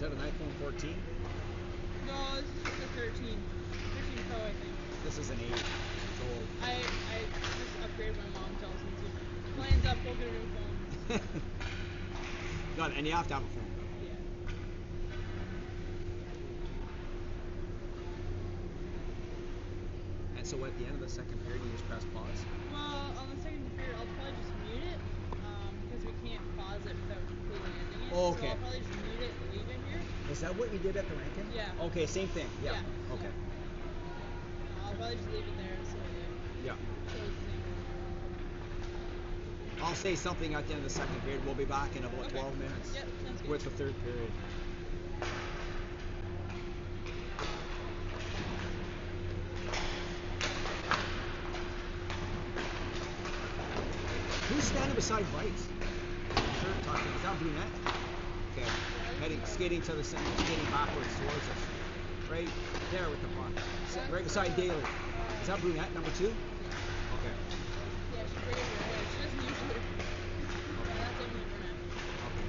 Is that an iPhone 14? No, this is just a 13. 13 Pro, I think. This is an 8. It's old. I just upgraded my mom tells me to. Plan's up, go get a new phone. Got it, and you have to have a phone. Yeah. And so at the end of the second period, you just press pause? Well, on the second period, I'll probably just mute it because we can't pause it without completely ending it. Oh, okay. So I'll probably just mute it and leave it here. Is that what you did at the Rankin? Yeah. Okay, same thing. Yeah. Okay. I'll probably just leave it there so Yeah. shows the same. I'll say something at the end of the second period. We'll be back in about 12 minutes. Yep, sounds good. With the third period. Who's standing beside Bryce? Shirt tucking. Is that Brunette? Okay. Skating to the center, skating backwards towards us. Right there with the puck. Right beside Daly. Is that Brunette, number 2? Okay. Yeah, she's right here. Yeah, she doesn't usually. Yeah, that's definitely Brunette. Okay.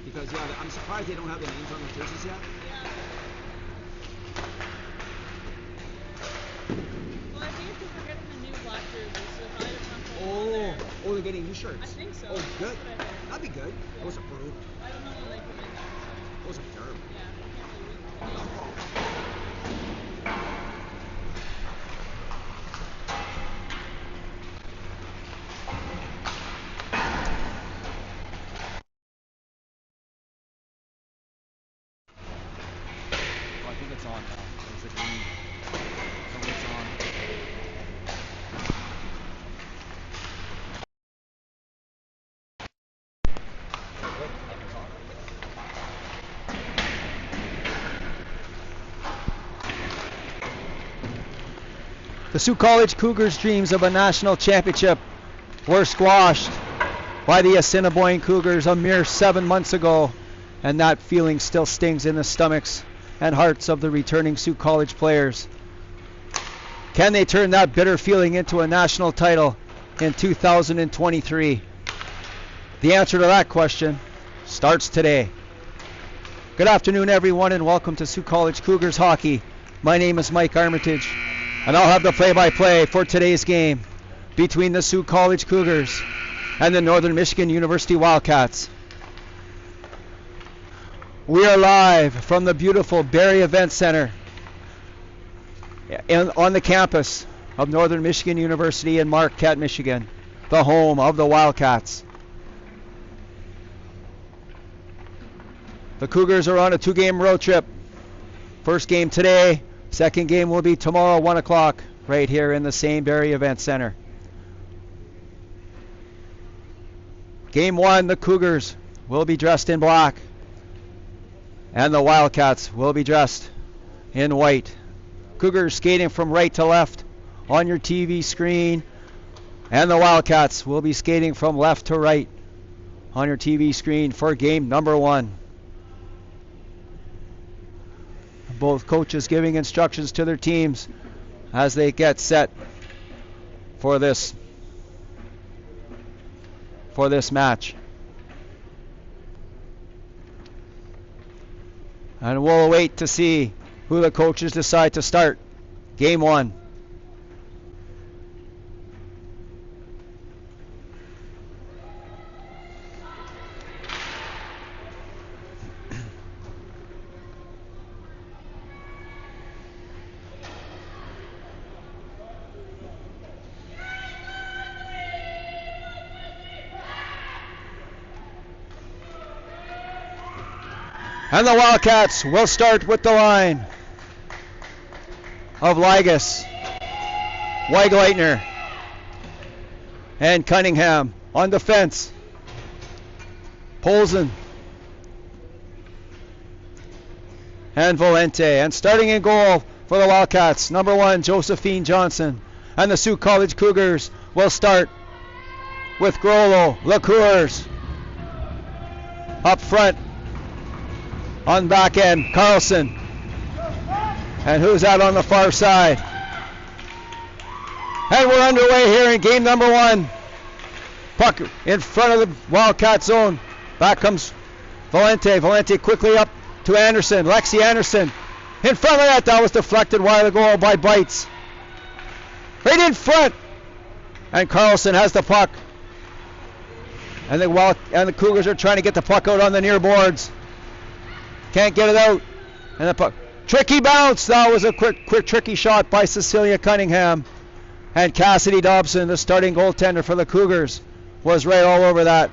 Because, yeah, I'm surprised they don't have the names on the jerseys yet. Yeah. Well, I think it's because we're getting the new black jerseys, so if I don't have to on there. Oh, they're getting new shirts. I think so. Oh, good. That's what I heard. That'd be good. Yeah. Those are approved. I don't know when they come in though, so. Those are terrible. Yeah, I can't believe the names. Oh, I think it's on now. It's a green. So it's on. The Sioux College Cougars' dreams of a national championship were squashed by the Assiniboine Cougars a mere 7 months ago, and that feeling still stings in the stomachs and hearts of the returning Sioux College players. Can they turn that bitter feeling into a national title in 2023? The answer to that question starts today. Good afternoon, everyone, and welcome to Sioux College Cougars hockey. My name is Mike Armitage, and I'll have the play-by-play for today's game between the Sioux College Cougars and the Northern Michigan University Wildcats. We are live from the beautiful Barrie Event Center on the campus of Northern Michigan University in Marquette, Michigan, the home of the Wildcats. The Cougars are on a 2-game road trip. First game today, second game will be tomorrow, 1 o'clock, right here in the same Barrie Event Center. Game 1, the Cougars will be dressed in black, and the Wildcats will be dressed in white. Cougars skating from right to left on your TV screen, and the Wildcats will be skating from left to right on your TV screen for game number 1. Both coaches giving instructions to their teams as they get set for this match. And we'll wait to see who the coaches decide to start game 1. And the Wildcats will start with the line of Ligas, Weigleitner, and Cunningham. On defense, Polzen and Valente. And starting in goal for the Wildcats, number 1, Josephine Johnson. And the Sioux College Cougars will start with Grollo, LaCours. Up front, on back end, Carlson. And who's out on the far side? And we're underway here in game number 1. Puck in front of the Wildcat zone. Back comes Valente. Valente quickly up to Anderson. Lexi Anderson in front of that. That was deflected a while ago by Bites. Right in front. And Carlson has the puck. And the Cougars are trying to get the puck out on the near boards. Can't get it out. And the puck. Tricky bounce. That was a quick tricky shot by Cecilia Cunningham. And Cassidy Dobson, the starting goaltender for the Cougars, was right all over that.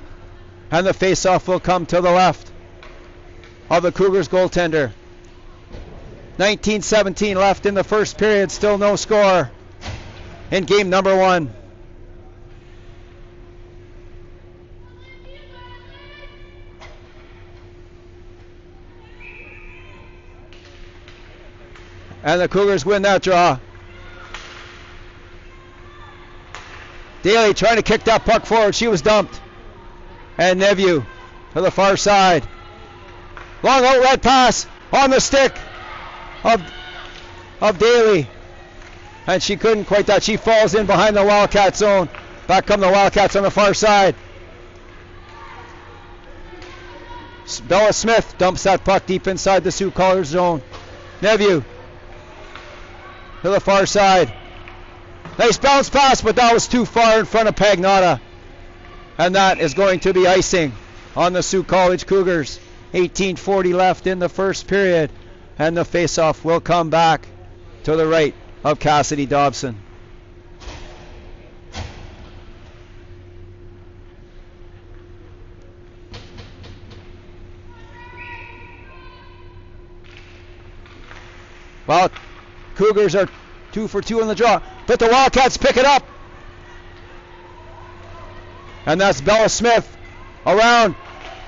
And the face-off will come to the left of the Cougars goaltender. 19:17 left in the first period. Still no score in game number 1. And the Cougars win that draw. Daly trying to kick that puck forward. She was dumped. And Neveu to the far side. Long outlet pass on the stick of Daly. And she couldn't quite that. She falls in behind the Wildcat zone. Back come the Wildcats on the far side. Bella Smith dumps that puck deep inside the Sioux College zone. Neveu to the far side. Nice bounce pass, but that was too far in front of Pagnotta. And that is going to be icing on the Sioux College Cougars. 18:40 left in the first period. And the face-off will come back to the right of Cassidy Dobson. Well, Cougars are 2 for 2 in the draw, but the Wildcats pick it up. And that's Bella Smith around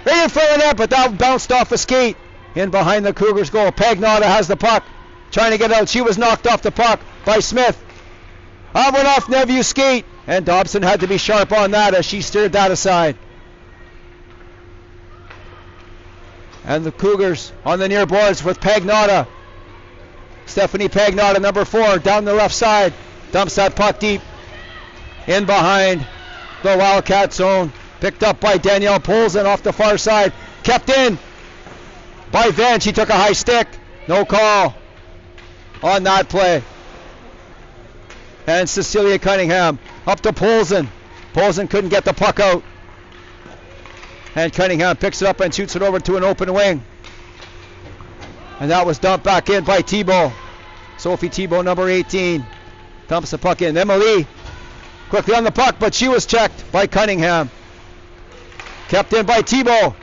right in front of the net, but that bounced off a skate in behind the Cougars goal. Pagnotta has the puck, trying to get out. She was knocked off the puck by Smith. That went off Neveu's skate, and Dobson had to be sharp on that as she steered that aside. And the Cougars on the near boards with Pagnotta. Stephanie Pagnotta, number 4, down the left side. Dumps that puck deep in behind the Wildcat zone. Picked up by Danielle Polson off the far side. Kept in by Van. She took a high stick. No call on that play. And Cecilia Cunningham up to Polson. Polson couldn't get the puck out. And Cunningham picks it up and shoots it over to an open wing. And that was dumped back in by Thibault. Sophie Thibault, number 18, dumps the puck in. Emily quickly on the puck, but she was checked by Cunningham. Kept in by Thibault.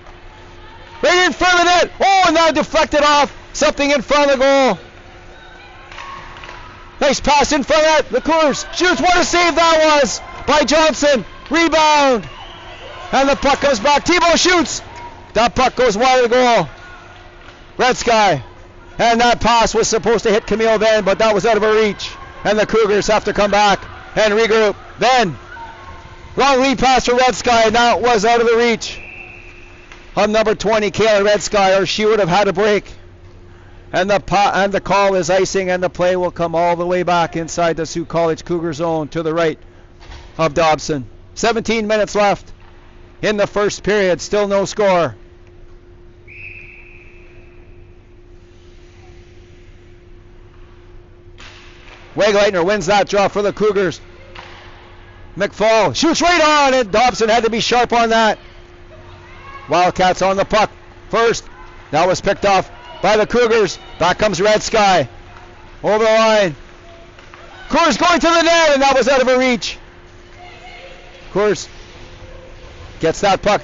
Right in front of the net. Oh, and now deflected off. Something in front of the goal. Nice pass in front of that. The Cougars shoots. What a save that was by Johnson. Rebound. And the puck comes back. Thibault shoots. That puck goes wide of the goal. Red Sky. And that pass was supposed to hit Camille Van, but that was out of her reach. And the Cougars have to come back and regroup. Then, long lead pass for Red Sky, and that was out of the reach of number 20, Kayla Red Sky, or she would have had a break. And the call is icing, and the play will come all the way back inside the Sioux College Cougar zone to the right of Dobson. 17 minutes left in the first period. Still no score. Wegleitner wins that draw for the Cougars. McFall shoots right on, and Dobson had to be sharp on that. Wildcats on the puck first. That was picked off by the Cougars. Back comes Red Sky. Over the line. Cougars going to the net, and that was out of her reach. Cougars gets that puck.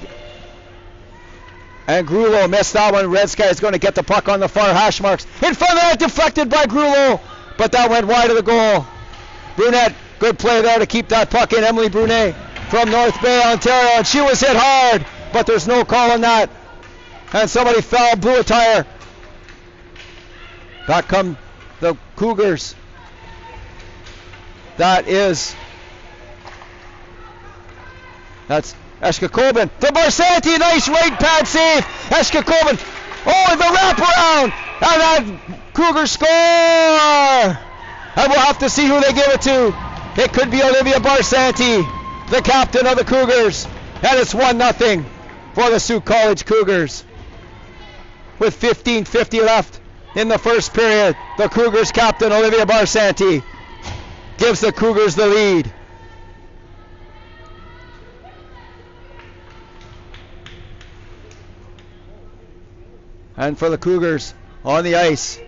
And Grulo missed that one. Red Sky is going to get the puck on the far hash marks. In front of that, deflected by Grulo. But that went wide of the goal. Brunette, good play there to keep that puck in. Emily Brunet from North Bay, Ontario, and she was hit hard, but there's no call on that. And somebody fell, blew a tire. Back come the Cougars. That's Eshka Colvin. To Barsanti, nice right pad save. Eshka Colvin. Oh, the wraparound. And that Cougar score! And we'll have to see who they give it to. It could be Olivia Barsanti, the captain of the Cougars. And it's 1-0 for the Sioux College Cougars. with 15:50 left in the first period. The Cougars captain, Olivia Barsanti, gives the Cougars the lead. And for the Cougars on the ice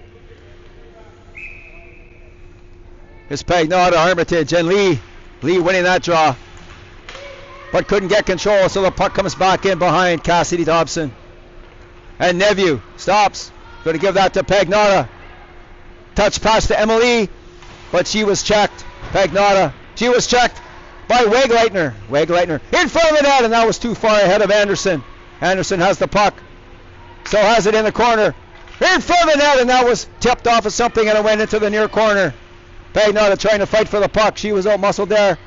is Pagnotta, Armitage, and Lee. Lee winning that draw, but couldn't get control, so the puck comes back in behind Cassidy Dobson. And Neveu stops. Going to give that to Pagnotta. Touch pass to Emily, but she was checked. Pagnotta, she was checked by Wegleitner. Wegleitner in front of the net, and that was too far ahead of Anderson. Anderson has the puck. Still has it in the corner. In front of the net, and that was tipped off of something, and it went into the near corner. Pagnotta trying to fight for the puck. She was out-muscled there.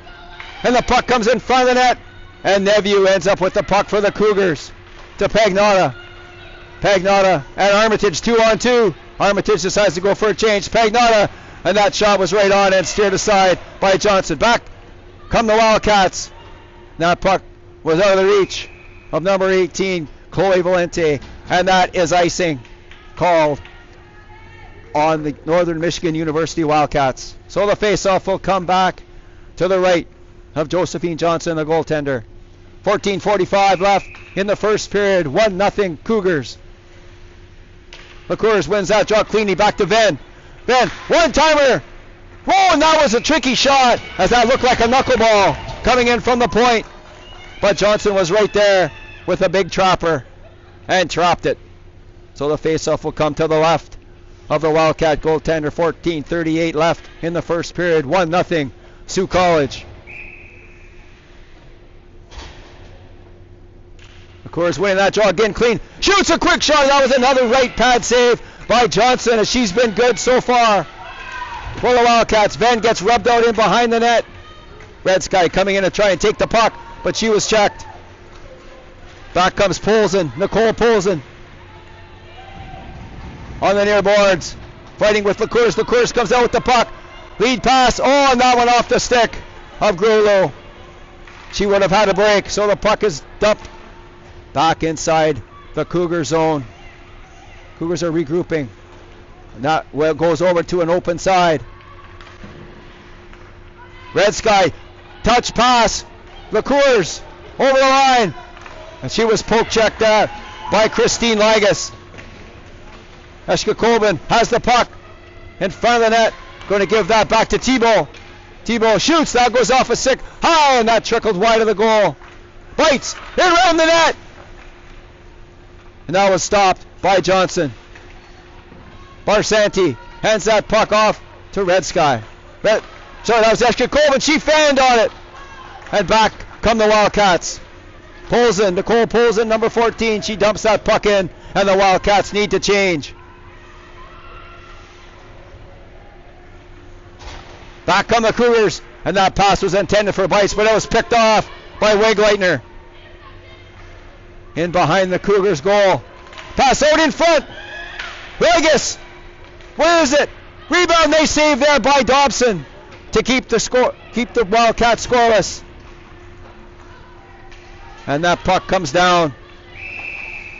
And the puck comes in front of the net, and Neveu ends up with the puck for the Cougars to Pagnotta. Pagnotta and Armitage 2-on-2. Armitage decides to go for a change. Pagnotta, and that shot was right on and steered aside by Johnson. Back come the Wildcats. That puck was out of the reach of number 18, Chloe Valente, and that is icing called on the Northern Michigan University Wildcats. So the face-off will come back to the right of Josephine Johnson, the goaltender. 14:45 left in the first period. 1-0 Cougars. The Cougars wins that draw cleanly. Back to Ben. Ben, one-timer. Oh, and that was a tricky shot, as that looked like a knuckleball coming in from the point. But Johnson was right there with a big trapper and trapped it. So the face-off will come to the left of the Wildcat goaltender. 14:38 left in the first period. 1-0 Sioux College. The Cougars winning that draw again clean. Shoots a quick shot. That was another right pad save by Johnson, as she's been good so far for the Wildcats. Venn gets rubbed out in behind the net. Red Sky coming in to try and take the puck, but she was checked. Back comes Polson, Nicole Polson, on the near boards, fighting with LaCourse. LaCourse comes out with the puck. Lead pass. Oh, and that one off the stick of Grullo. She would have had a break, so the puck is dumped back inside the Cougar zone. Cougars are regrouping. And that goes over to an open side. Red Sky, touch pass. LaCourse over the line. And she was poke checked there by Christine Ligas. Eshka Colvin has the puck in front of the net. Going to give that back to Thibault. Thibault shoots. That goes off a stick high, and that trickled wide of the goal. Bites in around the net. And that was stopped by Johnson. Barsanti hands that puck off to Red Sky. That was Eshka Colvin. She fanned on it. And back come the Wildcats. Polson, Nicole Polson, number 14. She dumps that puck in, and the Wildcats need to change. Back come the Cougars, and that pass was intended for Bice, but it was picked off by Wegleitner. In behind the Cougars' goal. Pass out in front. Vegas. Where is it? Rebound. They save there by Dobson to keep the Wildcats scoreless. And that puck comes down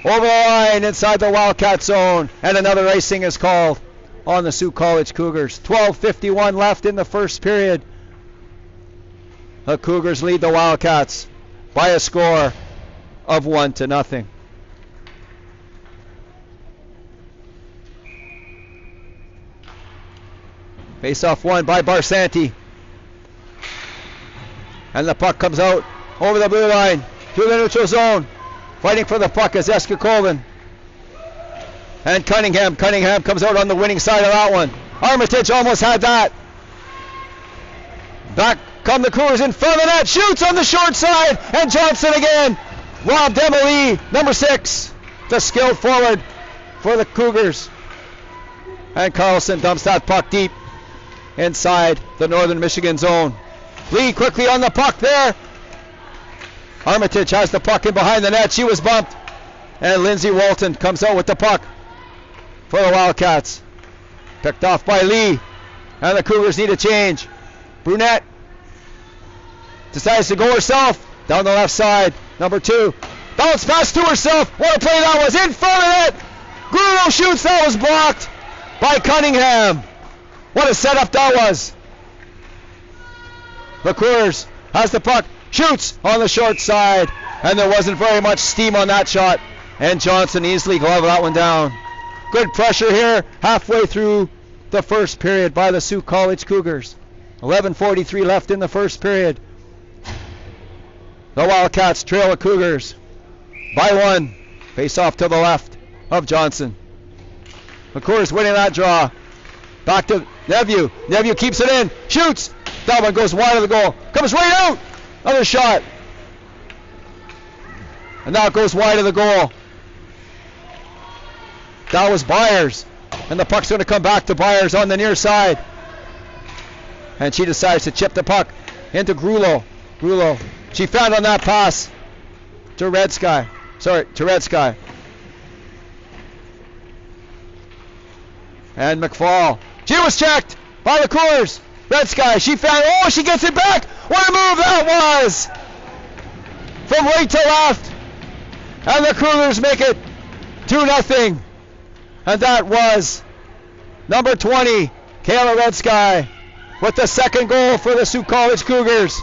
over the line inside the Wildcat zone, and another icing is called on the Sioux College Cougars. 12:51 left in the first period. The Cougars lead the Wildcats by a score of 1-0. Face-off won by Barsanti. And the puck comes out over the blue line to the neutral zone. Fighting for the puck is Eshka Colvin. And Cunningham comes out on the winning side of that one. Armitage almost had that. Back come the Cougars in front of the net. Shoots on the short side. And Johnson again. Robbed Emily, number 6. The skilled forward for the Cougars. And Carlson dumps that puck deep inside the Northern Michigan zone. Lee quickly on the puck there. Armitage has the puck in behind the net. She was bumped. And Lindsay Walton comes out with the puck for the Wildcats. Picked off by Lee. And the Cougars need a change. Brunette decides to go herself down the left side. Number 2. Bounce pass to herself. What a play that was. In front of it. Grulo shoots. That was blocked by Cunningham. What a setup that was. LaCours has the puck. Shoots on the short side. And there wasn't very much steam on that shot. And Johnson easily gloved that one down. Good pressure here halfway through the first period by the Sioux College Cougars. 11:43 left in the first period. The Wildcats trail the Cougars by one. Face off to the left of Johnson. LaCours winning that draw. Back to Neveu. Neveu keeps it in. Shoots. That one goes wide of the goal. Comes right out. Another shot. And now it goes wide of the goal. That was Byers. And the puck's going to come back to Byers on the near side. And she decides to chip the puck into Grulo. Grulo. She found on that pass to Red Sky. And McFall. She was checked by the Coors. Red Sky. She found. Oh, she gets it back. What a move that was. From right to left. And the Cougars make it 2-0. And that was number 20, Kayla Red Sky, with the second goal for the Sioux College Cougars.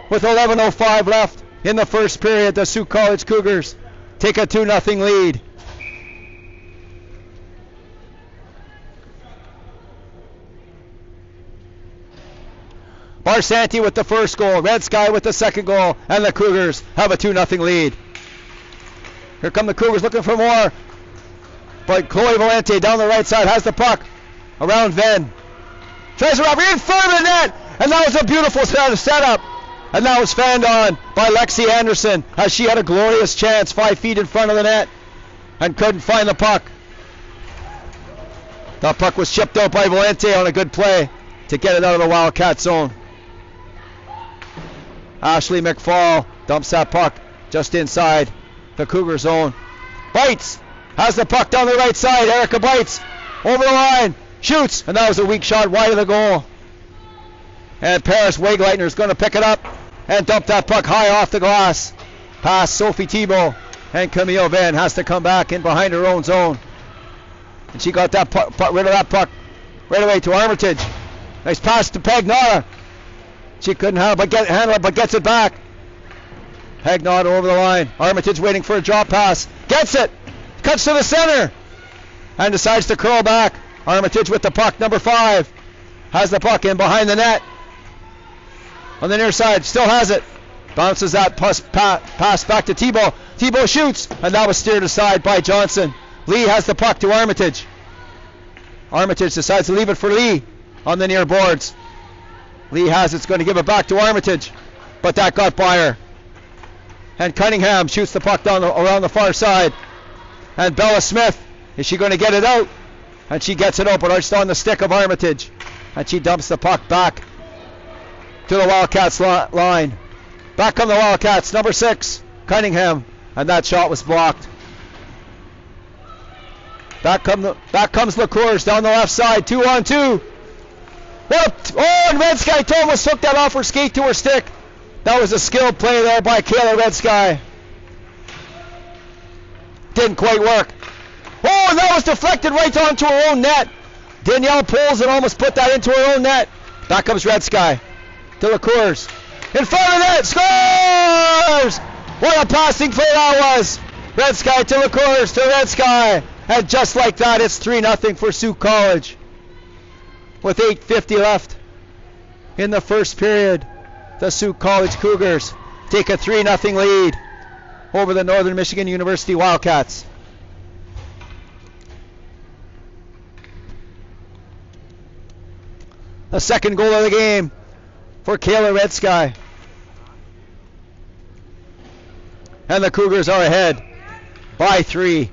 With 11:05 left in the first period, the Sioux College Cougars take a 2-0 lead. Barsanti with the first goal, Red Sky with the second goal, and the Cougars have a 2-0 lead. Here come the Cougars looking for more. But Chloe Valente down the right side has the puck around Venn. Tries to wrap in front of the net, and that was a beautiful setup. And that was fanned on by Lexi Anderson as she had a glorious chance 5 feet in front of the net and couldn't find the puck. The puck was chipped out by Valente on a good play to get it out of the Wildcat zone. Ashley McFall dumps that puck just inside the Cougar zone. Bites. Has the puck down the right side. Erica Bites over the line. Shoots. And that was a weak shot wide of the goal. And Paris Wegleitner is going to pick it up and dump that puck high off the glass. Past Sophie Thibault. And Camille Venn has to come back in behind her own zone. And she got that rid of that puck right away to Armitage. Nice pass to Pagnara. She couldn't handle it, but gets it back. Pagnara over the line. Armitage waiting for a drop pass. Gets it. Cuts to the center and decides to curl back. Armitage with the puck, number 5. Has the puck in behind the net. On the near side, still has it. Bounces that pass back to Thibault. Thibault shoots, and that was steered aside by Johnson. Lee has the puck to Armitage. Armitage decides to leave it for Lee on the near boards. Lee has it's going to give it back to Armitage, but that got by her. And Cunningham shoots the puck down around the far side. And Bella Smith, is she going to get it out? And she gets it out, but it's on the stick of Armitage. And she dumps the puck back to the Wildcats line. Back come the Wildcats, number 6, Cunningham. And that shot was blocked. Back comes LaCours down the left side, 2-on-2. And Red Sky almost took that off her skate to her stick. That was a skilled play there by Kayla Red Sky. Didn't quite work. Oh, and that was deflected right onto her own net. Danielle pulls and almost put that into her own net. Back comes Red Sky to LaCours. In front of the net, scores! What a passing play that was. Red Sky to LaCours to Red Sky. And just like that, it's 3-0 for Sioux College. With 8:50 left in the first period, the Sioux College Cougars take a 3-0 lead over the Northern Michigan University Wildcats. The second goal of the game for Kayla Red Sky. And the Cougars are ahead by 3.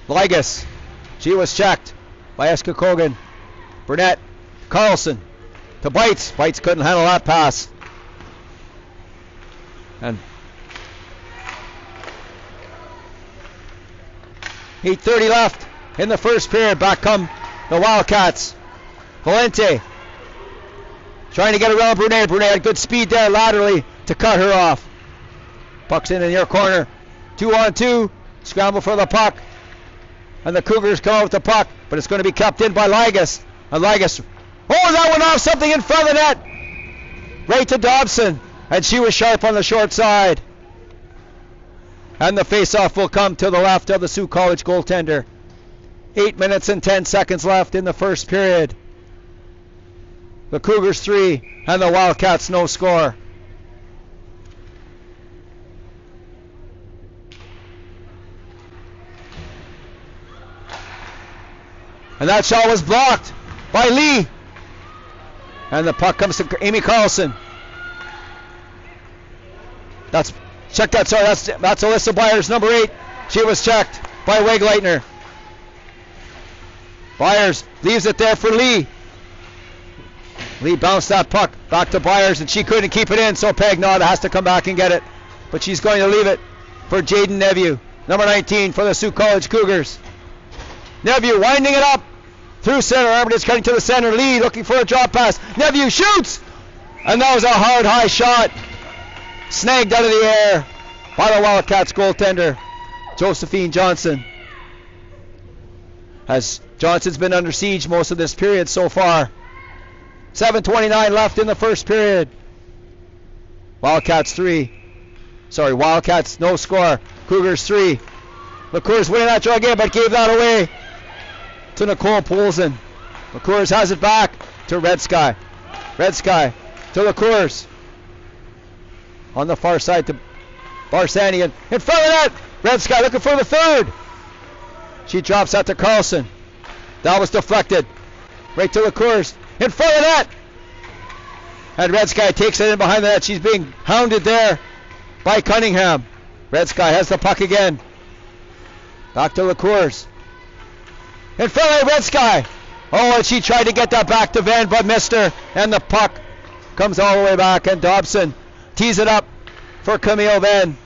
Ligas. She was checked by Eska Kogan. Burnett. Carlson to Bites. Bites couldn't handle that pass. And 8:30 left in the first period. Back come the Wildcats. Valente trying to get around Brunet. Brunet had good speed there laterally to cut her off. Puck's in the near corner. 2-on-2. Scramble for the puck. And the Cougars come out with the puck, but it's going to be kept in by Ligas. And Ligas, that went off something in front of the net. Right to Dobson. And she was sharp on the short side. And the face-off will come to the left of the Sioux College goaltender. 8 minutes and 10 seconds left in the first period. The Cougars 3 and the Wildcats no score. And that shot was blocked by Lee. And the puck comes to Amy Carlson. That's Alyssa Byers, number 8. She was checked by Wegleitner. Byers leaves it there for Lee. Lee bounced that puck back to Byers, and she couldn't keep it in, so Pagnotta has to come back and get it. But she's going to leave it for Jaden Neveu, number 19 for the Sioux College Cougars. Neveu winding it up through center. Armitage cutting to the center. Lee looking for a drop pass. Neveu shoots! And that was a hard, high shot. Snagged out of the air by the Wildcats goaltender, Josephine Johnson. As Johnson's been under siege most of this period so far. 7:29 left in the first period. Wildcats no score. Cougars 3. LaCours winning that draw again, but gave that away to Nicole Poulsen. LaCours has it back to Red Sky. Red Sky to LaCours. On the far side to Barsani, and in front of that, Red Sky looking for the third. She drops that to Carlson. That was deflected. Right to LaCours. In front of that. And Red Sky takes it in behind the net. She's being hounded there by Cunningham. Red Sky has the puck again. Back to LaCours. In front of Red Sky. And she tried to get that back to Van, but missed her. And the puck comes all the way back, and Dobson tees it up for Camille Van.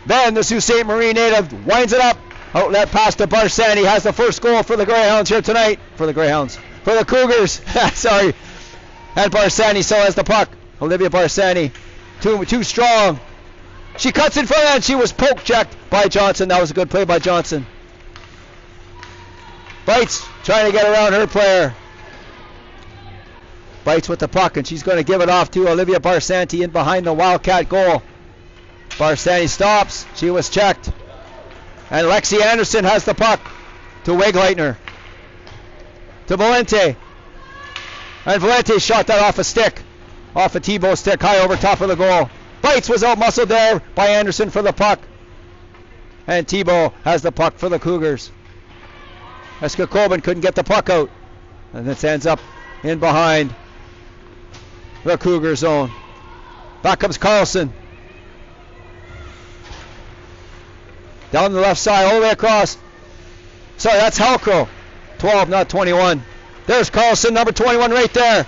Van, the Sault Ste. Marie native, winds it up. Outlet pass to Barsani. Has the first goal for the Greyhounds here tonight. For the Cougars. Sorry. And Barsani still has the puck. Olivia Barsani. Too strong. She cuts in front and she was poke checked by Johnson. That was a good play by Johnson. Bites trying to get around her player. Bites with the puck, and she's going to give it off to Olivia Barsanti in behind the Wildcat goal. Barsani stops. She was checked. And Lexi Anderson has the puck to Wegleitner. To Valente. And Valente shot that off a stick. Off a T-bow stick high over top of the goal. Bites was out-muscled there by Anderson for the puck. And T-bow has the puck for the Cougars. Eska Colbin couldn't get the puck out. And this ends up in behind the Cougar zone. Back comes Carlson. Down the left side, all the way across. Sorry, that's Halcro. 12, not 21. There's Carlson, number 21 right there.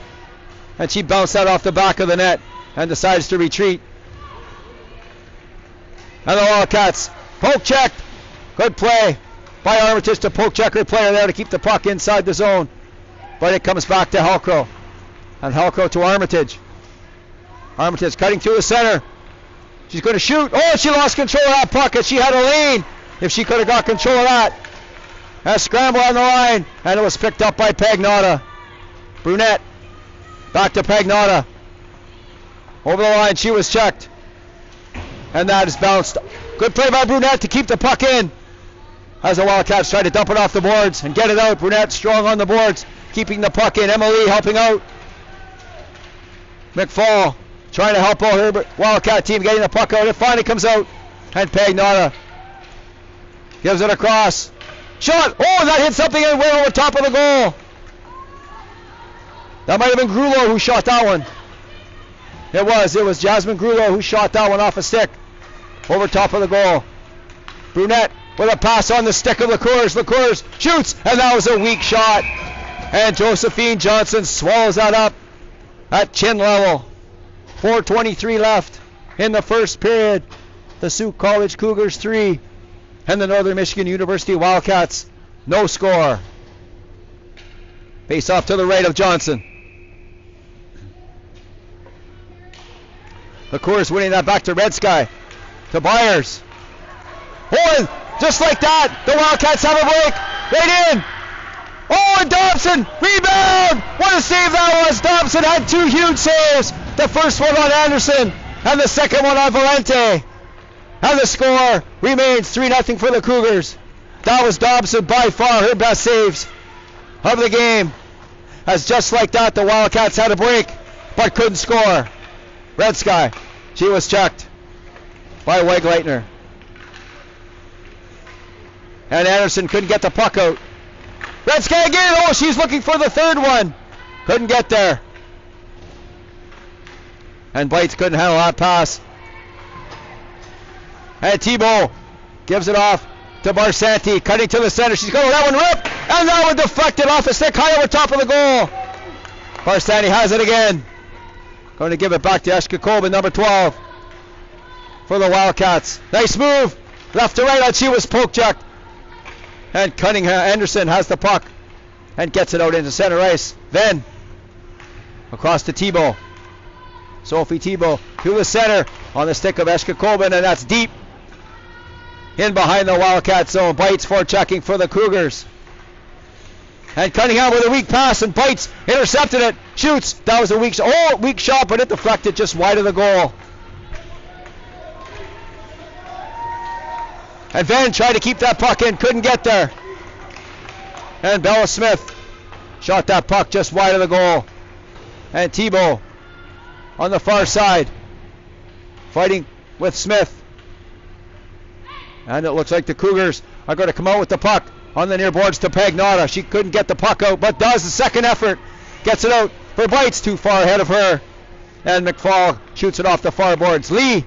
And she bounced that off the back of the net and decides to retreat. And the Wildcats poke checked. Good play by Armitage to poke check her player there to keep the puck inside the zone. But it comes back to Halcro. And Halcro to Armitage. Armitage cutting through the center. She's going to shoot. She lost control of that puck, and she had a lane if she could have got control of that. A scramble on the line, and it was picked up by Pagnotta. Brunette. Back to Pagnotta. Over the line, she was checked. And that is bounced. Good play by Brunette to keep the puck in. As the Wildcats try to dump it off the boards and get it out. Brunette strong on the boards, keeping the puck in. Emily helping out. McFall trying to help out her Wildcat team getting the puck out. It finally comes out. And Pagnotta gives it across. Shot! That hit something and went over top of the goal. That might have been Grulo who shot that one. It was Jasmine Grulo who shot that one off a stick. Over top of the goal. Brunette with a pass on the stick of LaCours. LaCours shoots, and that was a weak shot. And Josephine Johnson swallows that up at chin level. 4:23 left in the first period. The Sioux College Cougars 3 and the Northern Michigan University Wildcats no score. Face off to the right of Johnson. LaCour's winning that back to Red Sky. To Byers. Oh, and just like that, the Wildcats have a break. Right in. Oh, and Dobson, rebound! What a save that was! Dobson had 2 huge saves. The first one on Anderson, and the second one on Valente. And the score remains 3-0 for the Cougars. That was Dobson by far her best saves of the game. As just like that, the Wildcats had a break, but couldn't score. Red Sky, she was checked by Wegleitner. And Anderson couldn't get the puck out. Red Sky again. Oh, she's looking for the third one. Couldn't get there. And Bites couldn't handle that pass. And Thibault gives it off to Barsanti. Cutting to the center. She's going to let one rip. And that one deflected off the stick high over top of the goal. Barsanti has it again. Going to give it back to Eshka Colbin, number 12. For the Wildcats. Nice move. Left to right, and she was poke checked. And Cunningham Anderson has the puck and gets it out into center ice. Then across to Thibault. Sophie Thibault to the center on the stick of Eshka Colbin, and that's deep in behind the Wildcat zone. Bites for checking for the Cougars. And Cunningham with a weak pass, and Bites intercepted it. Shoots. That was a weak shot, but it deflected just wide of the goal. And Van tried to keep that puck in, couldn't get there. And Bella Smith shot that puck just wide of the goal. And Thibault on the far side, fighting with Smith. And it looks like the Cougars are going to come out with the puck on the near boards to Pagnotta. She couldn't get the puck out, but does the second effort. Gets it out for Bites, too far ahead of her. And McFall shoots it off the far boards. Lee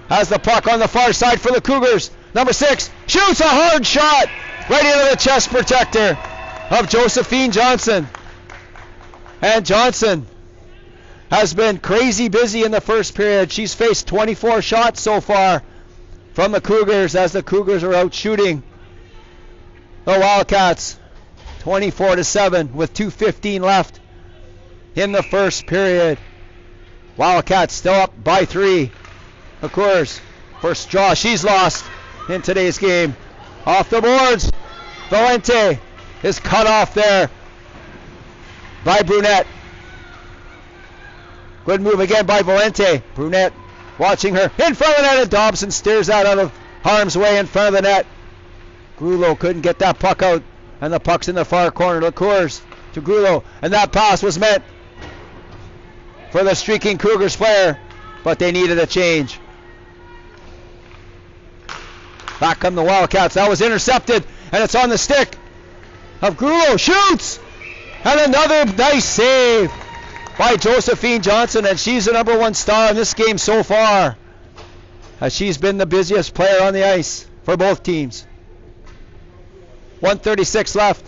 has the puck on the far side for the Cougars. Number 6 shoots a hard shot right into the chest protector of Josephine Johnson. And Johnson has been crazy busy in the first period. She's faced 24 shots so far from the Cougars as the Cougars are out shooting the Wildcats 24-7 with 2:15 left in the first period. Wildcats still up by 3. Of course, first draw she's lost in today's game. Off the boards, Valente is cut off there by Brunette. Good move again by Valente. Brunette watching her in front of the net, and Dobson steers that out of harm's way in front of the net. Grullo couldn't get that puck out, and the puck's in the far corner. LaCours to Grullo, and that pass was meant for the streaking Cougars player, but they needed a change. Back come the Wildcats. That was intercepted, and it's on the stick of Grullo. Shoots! And another nice save by Josephine Johnson, and she's the number 1 star in this game so far, as she's been the busiest player on the ice for both teams. 1:36 left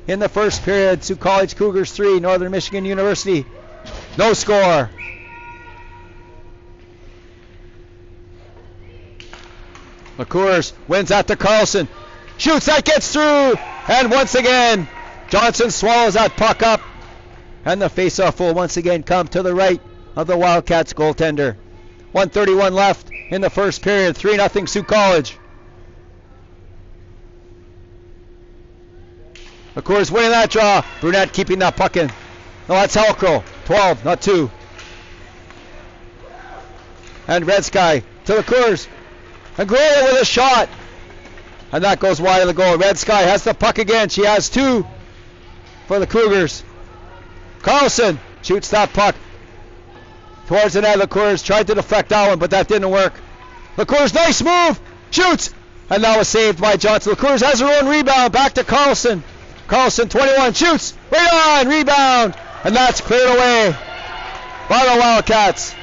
in the first period. Sioux College Cougars 3, Northern Michigan University no score. LaCours wins that to Carlson. Shoots, that gets through. And once again, Johnson swallows that puck up. And the faceoff will once again come to the right of the Wildcats goaltender. 1:31 left in the first period. 3-0 Sioux College. LaCours winning that draw. Brunette keeping that puck in. No, that's Halcrow. 12, not 2. And Red Sky to LaCours. And Grella with a shot. And that goes wide of the goal. Red Sky has the puck again. She has 2 for the Cougars. Carlson shoots that puck towards the net. LaCours tried to deflect that one, but that didn't work. LaCours, nice move. Shoots. And that was saved by Johnson. LaCours has her own rebound. Back to Carlson. Carlson, 21, shoots. Right on. Rebound. And that's cleared away by the Wildcats.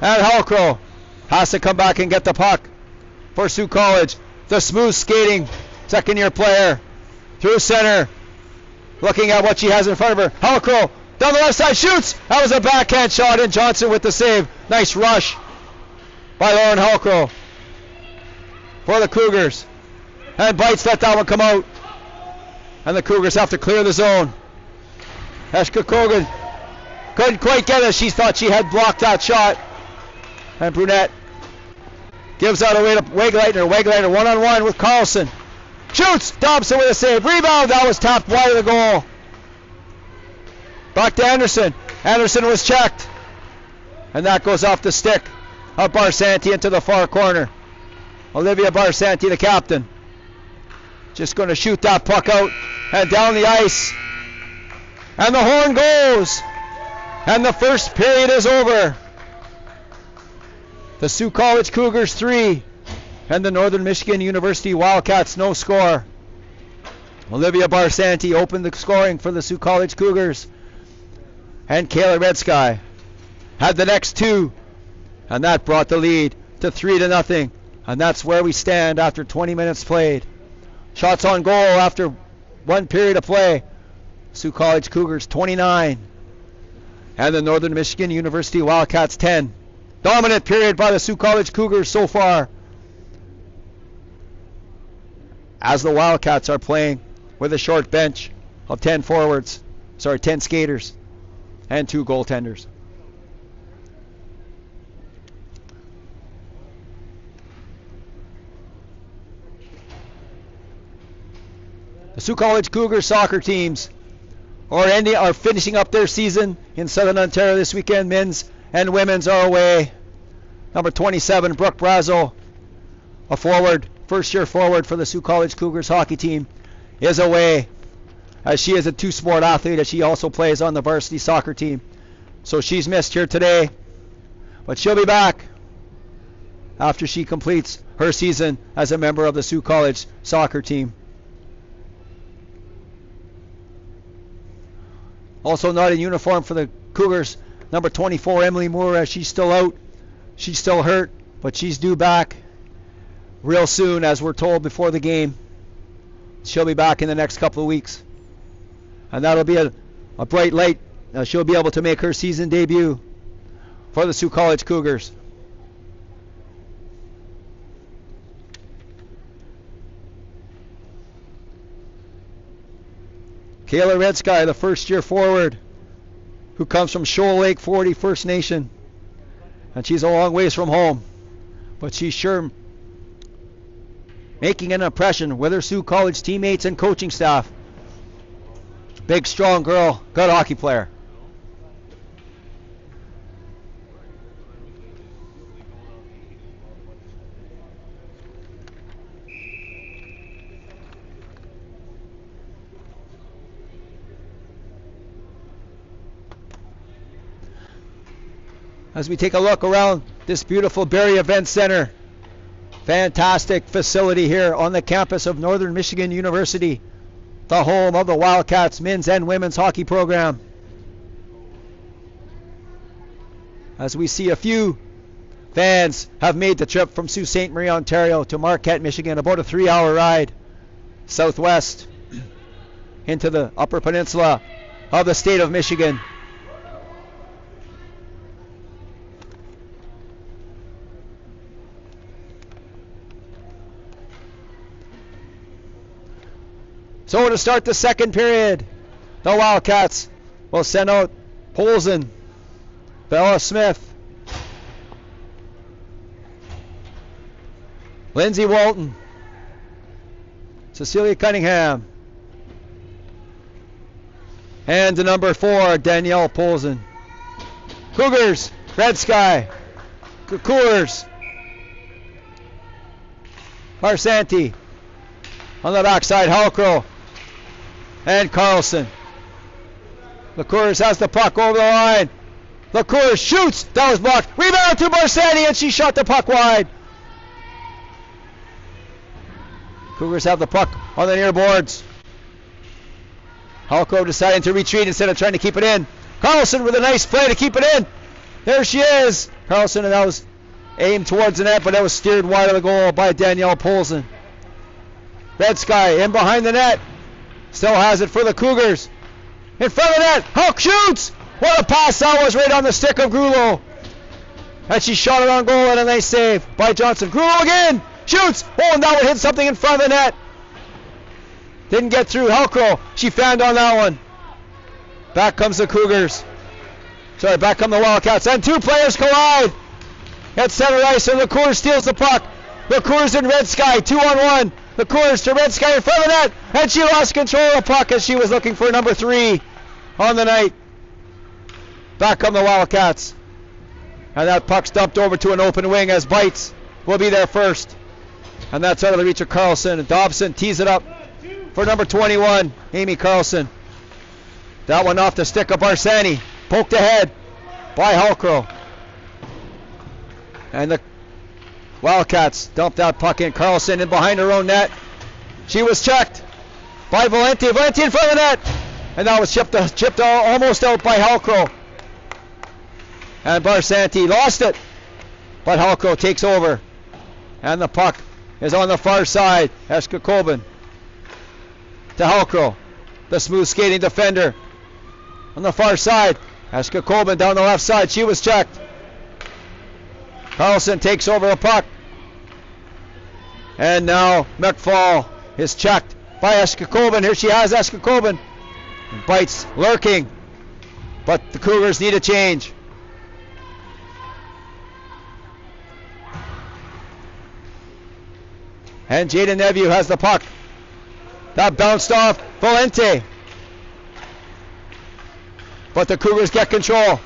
And Halcrow has to come back and get the puck for Sioux College. The smooth skating second-year player through center, looking at what she has in front of her. Halcrow down the left side, shoots. That was a backhand shot, and Johnson with the save. Nice rush by Lauren Halcrow for the Cougars. And Bites let that one come out. And the Cougars have to clear the zone. Eshka Couldn't quite get it. She thought she had blocked that shot. And Brunette gives out away to Wegleitner. Wegleitner one-on-one with Carlson. Shoots! Dobson with a save. Rebound! That was tapped wide of the goal. Back to Anderson. Anderson was checked. And that goes off the stick of Barsanti into the far corner. Olivia Barsanti, the captain, just going to shoot that puck out and down the ice. And the horn goes. And the first period is over. The Sioux College Cougars 3 and the Northern Michigan University Wildcats no score. Olivia Barsanti opened the scoring for the Sioux College Cougars. And Kayla Redsky had the next two. And that brought the lead to 3-0. And that's where we stand after 20 minutes played. Shots on goal after one period of play. Sioux College Cougars 29. And the Northern Michigan University Wildcats 10. Dominant period by the Sioux College Cougars so far, as the Wildcats are playing with a short bench of 10 skaters and 2 goaltenders. The Sioux College Cougars soccer teams are finishing up their season in Southern Ontario this weekend. Men's and women's are away. Number 27, Brooke Brazo, a forward, first-year forward for the Sioux College Cougars hockey team, is away, as she is a two-sport athlete, as she also plays on the varsity soccer team. So she's missed here today, but she'll be back after she completes her season as a member of the Sioux College soccer team. Also not in uniform for the Cougars, number 24, Emily Moore, as she's still out. She's still hurt, but she's due back real soon, as we're told before the game. She'll be back in the next couple of weeks. And that'll be a bright light. She'll be able to make her season debut for the Sioux College Cougars. Kayla Redsky, the first-year forward, who comes from Shoal Lake 40 First Nation. And she's a long ways from home, but she's sure making an impression with her Sioux College teammates and coaching staff. Big, strong girl, good hockey player. As we take a look around this beautiful Barrie Event Center, fantastic facility here on the campus of Northern Michigan University, the home of the Wildcats men's and women's hockey program. As we see, a few fans have made the trip from Sault Ste. Marie, Ontario to Marquette, Michigan, about a 3-hour ride southwest into the Upper Peninsula of the state of Michigan. So to start the second period, the Wildcats will send out Polson, Bella Smith, Lindsay Walton, Cecilia Cunningham, and the number 4, Danielle Polson. Cougars, Red Sky, Cougars, Barsanti. On the backside, Halcrow and Carlson. LaCours has the puck over the line. LaCours shoots. That was blocked. Rebound to Barsanti, and she shot the puck wide. Cougars have the puck on the near boards. Halcrow deciding to retreat instead of trying to keep it in. Carlson with a nice play to keep it in. There she is. Carlson, and that was aimed towards the net, but that was steered wide of the goal by Danielle Polson. Red Sky in behind the net. Still has it for the Cougars. In front of the net. Hulk shoots. What a pass that was, right on the stick of Grulo. And she shot it on goal, and a nice save by Johnson. Grulo again. Shoots. Oh, and that would hit something in front of the net. Didn't get through. Halcrow. She fanned on that one. Back comes the Cougars. Sorry, back come the Wildcats. And two players collide at center ice, and LaCour steals the puck. LaCour's in Red Sky, 2-on-1. LaCour's to Red Sky in front of the net, and she lost control of the puck as she was looking for number 3 on the night. Back come the Wildcats. And that puck's dumped over to an open wing as Bites will be there first. And that's out of the reach of Carlson. And Dobson tees it up for number 21, Amy Carlson. That one off the stick of Barsani. Poked ahead by Halcrow. And the Wildcats dump that puck in. Carlson in behind her own net. She was checked by Valenti. Valenti in front of the net. And that was chipped almost out by Halcrow. And Barsanti lost it. But Halcrow takes over. And the puck is on the far side. Eshka Colbin to Halcrow. The smooth skating defender on the far side. Eshka Colbin down the left side. She was checked. Carlson takes over the puck. And now McFall is checked by Eshka Colbin. Here she has Eshka Colbin. Bites lurking. But the Cougars need a change. And Jaden Neveu has the puck. That bounced off Valente. But the Cougars get control.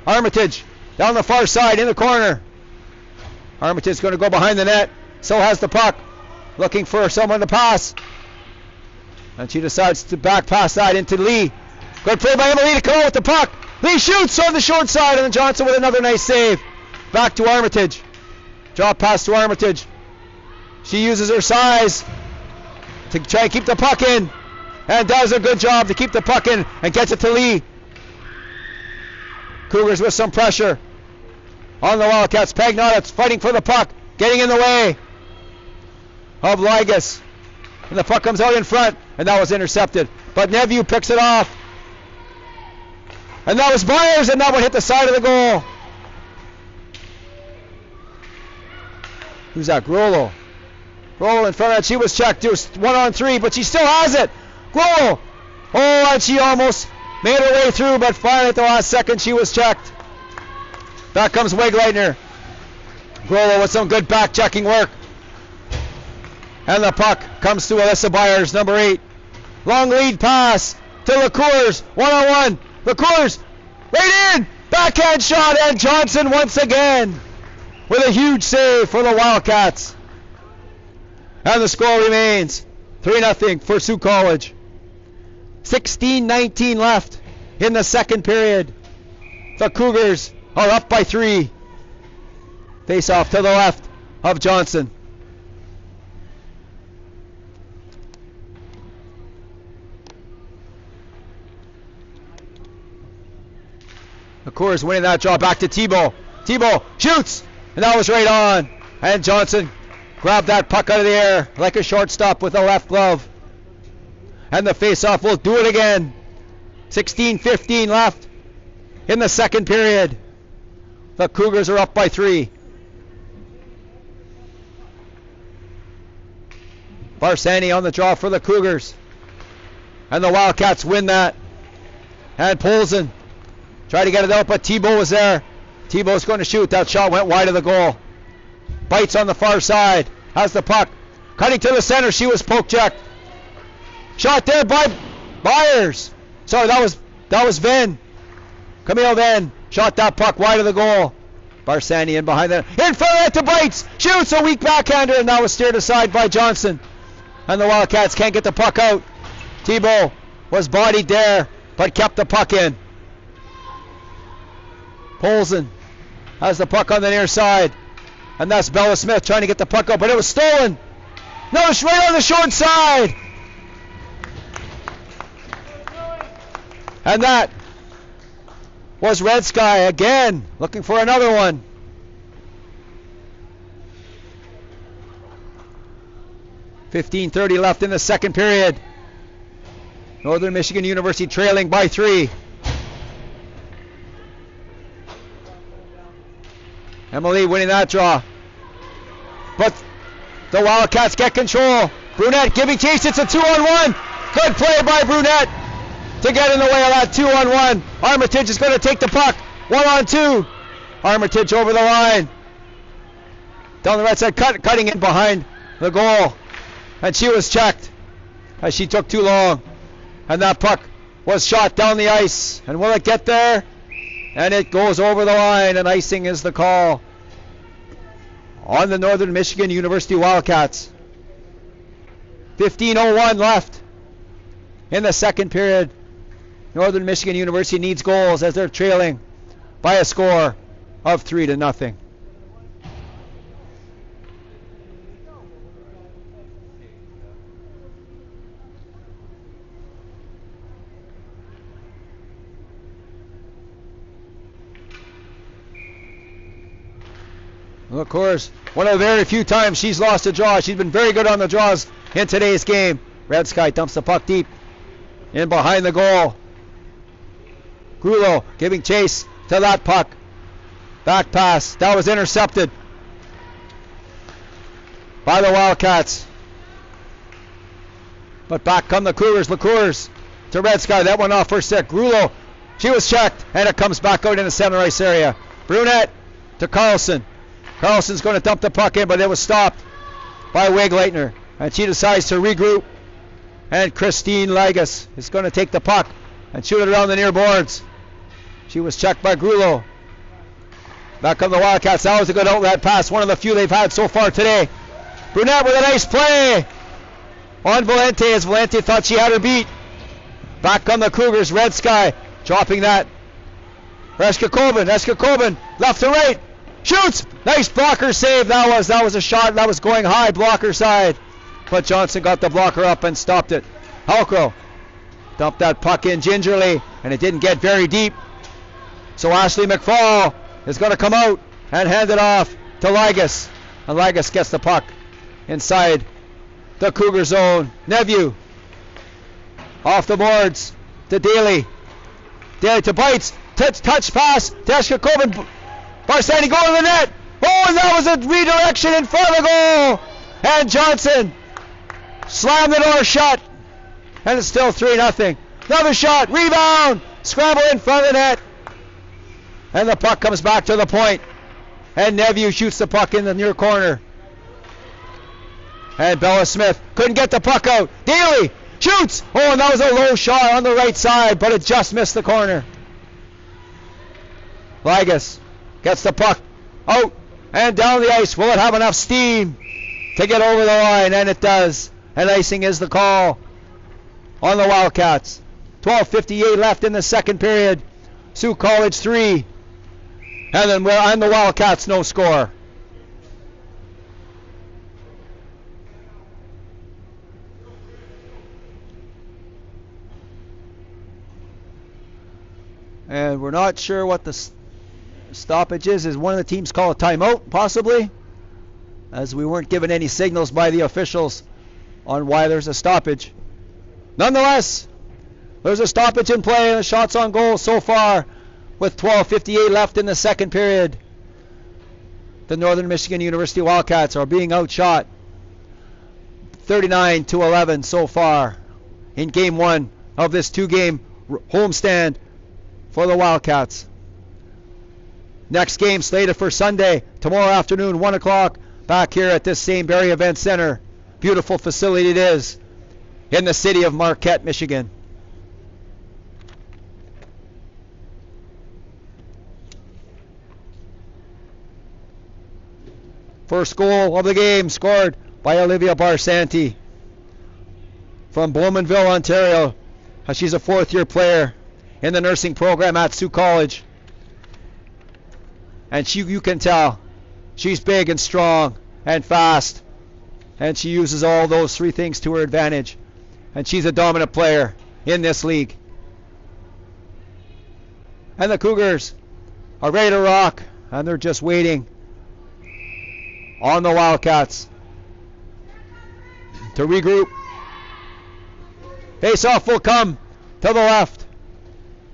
Armitage down the far side in the corner. Armitage is going to go behind the net. So has the puck. Looking for someone to pass. And she decides to back pass that into Lee. Good play by Emily to come out with the puck. Lee shoots on the short side, and then Johnson with another nice save. Back to Armitage. Drop pass to Armitage. She uses her size to try and keep the puck in. And does a good job to keep the puck in and gets it to Lee. Cougars with some pressure on the Wildcats. Pagnot's fighting for the puck. Getting in the way of Ligas. And the puck comes out in front. And that was intercepted. But Neveu picks it off. And that was Byers, and that one hit the side of the goal. Who's that? Grollo. Grollo in front of that. She was checked. It was 1-on-3, but she still has it. Grollo. Oh, and she almost made her way through, but finally at the last second she was checked. Back comes Wegleitner. Grollo with some good back checking work. And the puck comes to Alyssa Byers, number 8. Long lead pass to LaCours. 1-on-1. LaCours right in. Backhand shot, and Johnson once again with a huge save for the Wildcats. And the score remains 3-0 for Sioux College. 16:19 left in the second period. The Cougars are up by 3. Face off to the left of Johnson. LaCour winning that draw. Back to Thibault. Thibault shoots, and that was right on. And Johnson grabbed that puck out of the air like a shortstop with a left glove. And the face-off will do it again. 16:15 left in the second period. The Cougars are up by 3. Barsani on the draw for the Cougars. And the Wildcats win that. And Polson tried to get it out, but Thibault was there. Thibault's going to shoot. That shot went wide of the goal. Bites on the far side. Has the puck. Cutting to the center. She was poke checked. Shot there by Byers. Sorry, that was Venn. Camille Venn shot that puck wide of the goal. Barsani in behind that. In front of it to Bites. Shoots a weak backhander, and that was steered aside by Johnson. And the Wildcats can't get the puck out. Thibault was bodied there, but kept the puck in. Polson has the puck on the near side. And that's Bella Smith trying to get the puck out, but it was stolen. No, it's right on the short side. And that was Red Sky again, looking for another one. .15:30 left in the second period. Northern Michigan University trailing by 3. Emily winning that draw. But the Wildcats get control. Brunette giving chase. It's a 2-on-1. Good play by Brunette to get in the way of that 2-on-1. Armitage is going to take the puck. 1-on-2. Armitage over the line. Down the right side, cutting in behind the goal. And she was checked as she took too long. And that puck was shot down the ice. And will it get there? And it goes over the line, and icing is the call on the Northern Michigan University Wildcats. 15:01 left in the second period. Northern Michigan University needs goals as they're trailing by a score of 3-0. Well, of course, one of the very few times she's lost a draw. She's been very good on the draws in today's game. Red Sky dumps the puck deep in behind the goal. Grulo giving chase to that puck. Back pass. That was intercepted by the Wildcats. But back come the Cougars. LaCours to Red Sky. That went off her stick. Grulo, she was checked, and it comes back out in the center ice area. Brunette to Carlson. Carlson's going to dump the puck in, but it was stopped by Wegleitner. And she decides to regroup. And Christine Ligas is going to take the puck and shoot it around the near boards. She was checked by Grulo. Back come the Wildcats. That was a good outlet pass, one of the few they've had so far today. Brunette with a nice play on Valente as Valente thought she had her beat. Back come the Cougars. Red Sky dropping that. Eskakoven left to right. Shoots! Nice blocker save. That was a shot that was going high, blocker side. But Johnson got the blocker up and stopped it. Halkro dumped that puck in gingerly, and it didn't get very deep. So Ashley McFall is going to come out and hand it off to Ligas. And Ligas gets the puck inside the Cougar zone. Neveu off the boards to Daly. Daly to Bites. Touch pass to Eskakoven. Barsani going to the net. Oh, and that was a redirection in front of the goal. And Johnson slammed the door shut. And it's still 3-0. Another shot. Rebound. Scramble in front of the net. And the puck comes back to the point. And Neveu shoots the puck in the near corner. And Bella Smith couldn't get the puck out. Daly shoots. Oh, and that was a low shot on the right side, but it just missed the corner. Ligas gets the puck out and down the ice. Will it have enough steam to get over the line? And it does. And icing is the call on the Wildcats. 12:58 left in the second period. Sioux College 3. And then on the Wildcats, no score. And we're not sure what the stoppage is. Is one of the teams call a timeout, possibly? As we weren't given any signals by the officials on why there's a stoppage. Nonetheless, there's a stoppage in play, and the shots on goal so far with 12:58 left in the second period. The Northern Michigan University Wildcats are being outshot 39-11 so far in game one of this two-game homestand for the Wildcats. Next game slated for Sunday, tomorrow afternoon, 1 o'clock, back here at this same Barrie Event Center. Beautiful facility it is in the city of Marquette, Michigan. First goal of the game scored by Olivia Barsanti from Bowmanville, Ontario. She's a fourth-year player in the nursing program at Sioux College. And you can tell she's big and strong and fast. And she uses all those three things to her advantage. And she's a dominant player in this league. And the Cougars are ready to rock. And they're just waiting on the Wildcats to regroup. Face-off will come to the left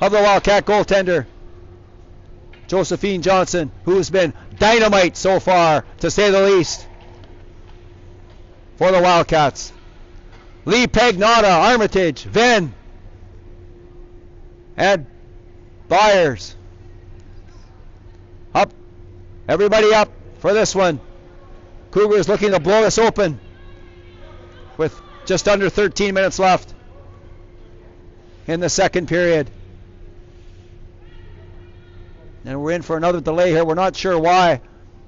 of the Wildcat goaltender, Josephine Johnson, who has been dynamite so far, to say the least, for the Wildcats. Lee Pagnotta, Armitage, Venn, and Byers Up. Everybody up for this one. Cougars looking to blow this open with just under 13 minutes left in the second period. And we're in for another delay here. We're not sure why.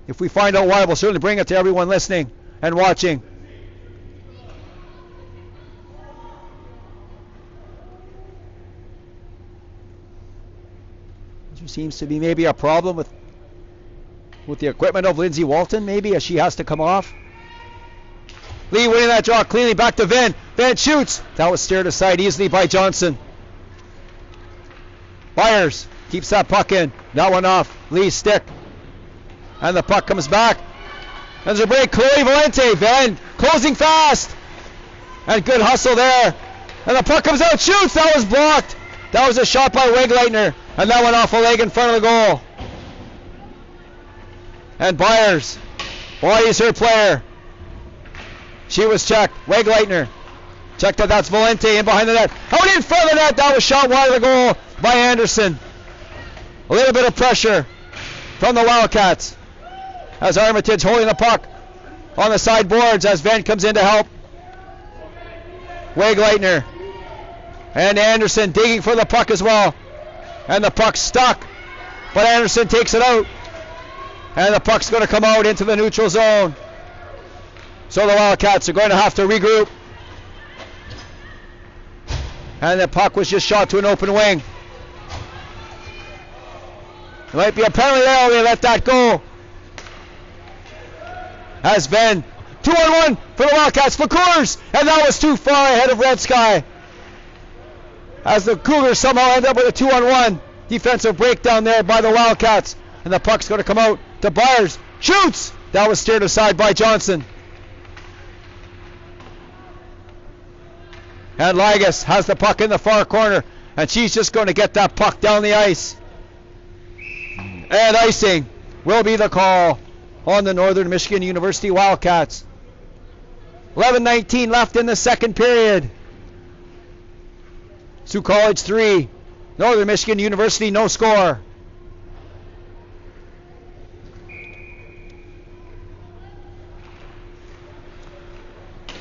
If we find out why, we'll certainly bring it to everyone listening and watching. There seems to be maybe a problem with the equipment of Lindsay Walton, maybe, as she has to come off. Lee winning that draw cleanly, back to Venn. Venn shoots. That was steered aside easily by Johnson. Byers keeps that puck in. That one off Lee's stick. And the puck comes back. There's a break. Chloe Valente. Venn closing fast. And good hustle there. And the puck comes out. Shoots. That was blocked. That was a shot by Wegleitner. And that went off a leg in front of the goal. And Byers. Boy, he's her player. She was checked. Wegleitner. Checked that. That's Valente in behind the net. Out in front of the net. That was shot wide of the goal by Anderson. A little bit of pressure from the Wildcats. As Armitage holding the puck on the sideboards as Venn comes in to help. Wegleitner. And Anderson digging for the puck as well. And the puck's stuck. But Anderson takes it out. And the puck's going to come out into the neutral zone. So the Wildcats are going to have to regroup. And the puck was just shot to an open wing. It might be a penalty there. They let that go. As Venn. 2-on-1 for the Wildcats. For Cougars. And that was too far ahead of Red Sky. As the Cougars somehow end up with a 2-on-1. Defensive breakdown there by the Wildcats. And the puck's going to come out to Byers. Shoots! That was steered aside by Johnson. And Ligas has the puck in the far corner. And she's just going to get that puck down the ice. And icing will be the call on the Northern Michigan University Wildcats. 11:19 left in the second period. Sioux College 3. Northern Michigan University no score.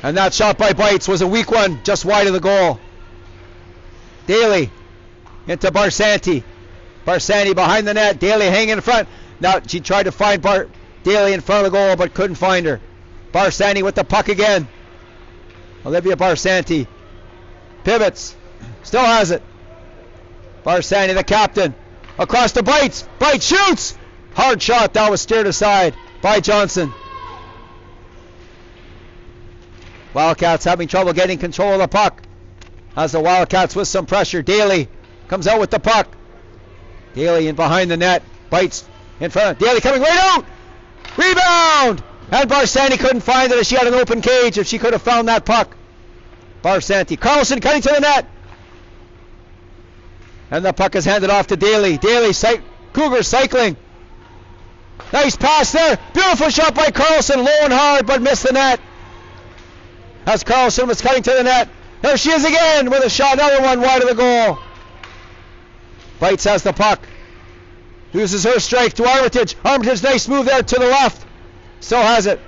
And that shot by Bites was a weak one, just wide of the goal. Daly into Barsanti. Barsanti behind the net. Daly hanging in front. Now she tried to find Daly in front of the goal, but couldn't find her. Barsanti with the puck again. Olivia Barsanti pivots. Still has it. Barsanti, the captain. Across to Bites. Bites shoots. Hard shot. That was steered aside by Johnson. Wildcats having trouble getting control of the puck. As the Wildcats with some pressure. Daly comes out with the puck. Daly in behind the net. Bites in front. Daly coming right out. Rebound. And Barsanti couldn't find it as she had an open cage. If she could have found that puck. Barsanti. Carlson cutting to the net. And the puck is handed off to Daly. Daly, Cougars cycling. Nice pass there. Beautiful shot by Carlson. Low and hard, but missed the net. As Carlson was cutting to the net. There she is again with a shot. Another one wide of the goal. Bites has the puck. Uses her strike to Armitage. Armitage, nice move there to the left. Still has it.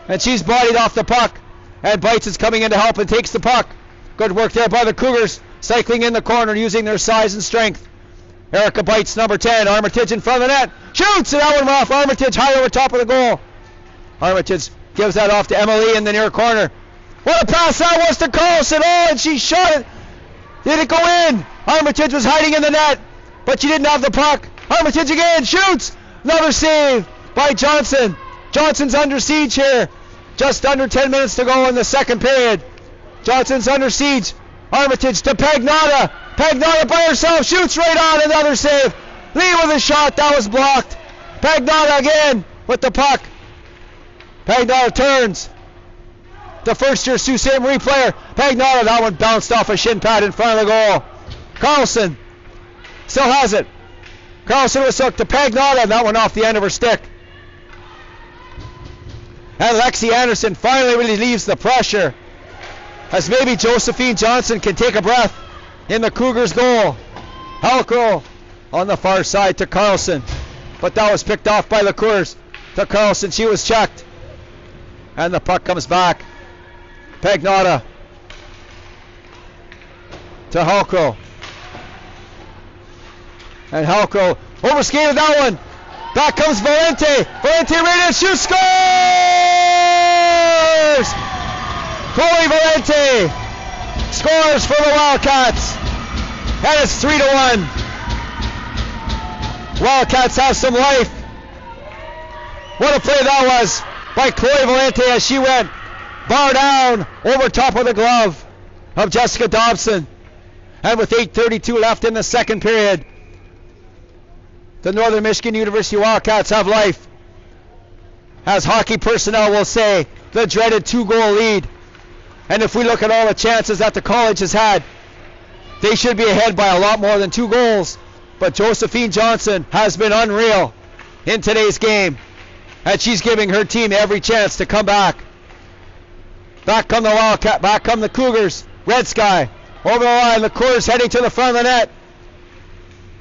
And she's bodied off the puck. And Bites is coming in to help and takes the puck. Good work there by the Cougars. Cycling in the corner using their size and strength. Erica Bites, number 10. Armitage in front of the net. Shoots! And that one off. Armitage high over top of the goal. Armitage gives that off to Emily in the near corner. What a pass that was to Carlson. Oh, and she shot it. Did it go in? Armitage was hiding in the net, but she didn't have the puck. Armitage again. Shoots! Another save by Johnson. Johnson's under siege here. Just under 10 minutes to go in the second period. Johnson's under siege. Armitage to Pagnotta. Pagnotta by herself. Shoots right on. Another save. Lee with a shot. That was blocked. Pagnotta again with the puck. Pagnotta turns. The first-year Sault Ste. Marie player. Pagnotta. That one bounced off a shin pad in front of the goal. Carlson still has it. Carlson was hooked to Pagnotta. And that one off the end of her stick. And Lexi Anderson finally relieves the pressure. As maybe Josephine Johnson can take a breath in the Cougars' goal. Halcro on the far side to Carlson. but that was picked off by LaCours to Carlson. She was checked. And the puck comes back. Pagnotta to Halko. And Halko overskated that one. Back comes Valente. Valente ready to shoot. Scores! Chloe Valente scores for the Wildcats. And it's 3-1. Wildcats have some life. What a play that was by Chloe Valente as she went bar down over top of the glove of Jessica Dobson. And with 8:32 left in the second period, the Northern Michigan University Wildcats have life. As hockey personnel will say, the dreaded 2-goal lead. And if we look at all the chances that the college has had, they should be ahead by a lot more than 2 goals. But Josephine Johnson has been unreal in today's game. And she's giving her team every chance to come back. Back come the Wildcat, back come the Cougars. Red Sky over the line. LaCours heading to the front of the net.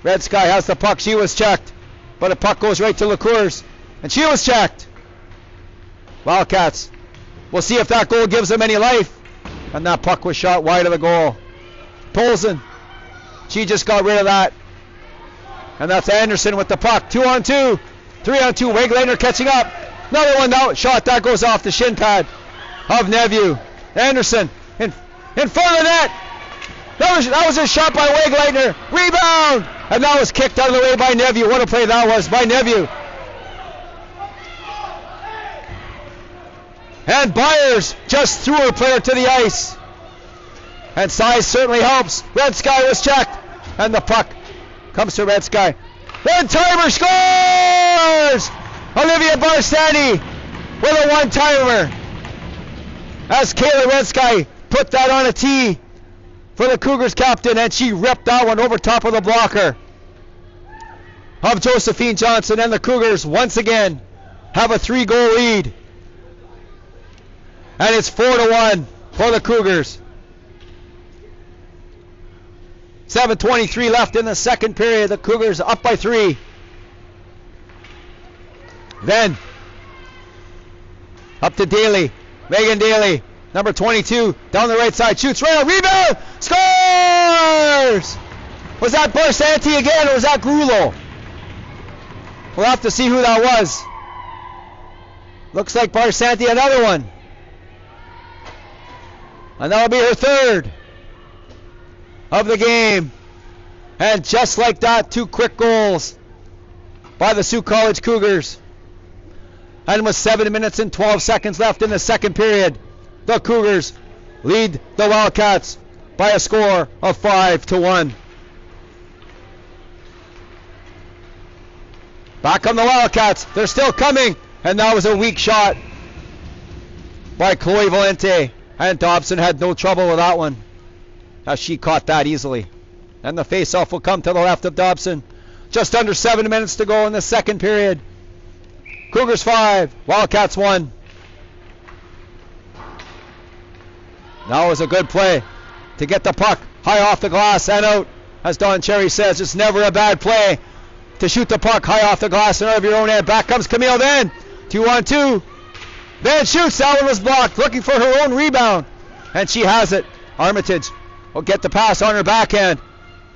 Red Sky has the puck. She was checked. But the puck goes right to LaCours. And she was checked. Wildcats. We'll see if that goal gives them any life. And that puck was shot wide of the goal. Polson. She just got rid of that. And that's Anderson with the puck. 2-on-2. 3-on-2. Weglander catching up. Another one out. Shot that goes off the shin pad of Neveu. Anderson in front of the net. That was a shot by Weglander. Rebound. And that was kicked out of the way by Neveu. What a play that was by Neveu. And Byers just threw a player to the ice. And size certainly helps. Red Sky was checked. And the puck comes to Red Sky. One-timer scores! Olivia Barsani with a one-timer. As Kayla Red Sky put that on a tee for the Cougars captain, and she ripped that one over top of the blocker of Josephine Johnson. And the Cougars once again have a 3-goal lead. And it's 4-1 for the Cougars. 7:23 left in the second period. The Cougars up by 3. Then up to Daly. Megan Daly, number 22, down the right side, shoots right out, rebound, scores! Was that Barsanti again, or was that Grulo? We'll have to see who that was. Looks like Barsanti, another one. And that'll be her third of the game. And just like that, 2 quick goals by the Sioux College Cougars. And with 7 minutes and 12 seconds left in the second period, the Cougars lead the Wildcats by a score of 5-1. Back on the Wildcats. They're still coming. And that was a weak shot by Chloe Valente. And Dobson had no trouble with that one, as she caught that easily. And the face-off will come to the left of Dobson. Just under 7 minutes to go in the second period. Cougars 5, Wildcats 1. That was a good play to get the puck high off the glass and out. As Don Cherry says, it's never a bad play to shoot the puck high off the glass and out of your own end. Back comes Camille Van. 2-on-2. Van shoots. That one was blocked. Looking for her own rebound. And she has it. Armitage will get the pass on her backhand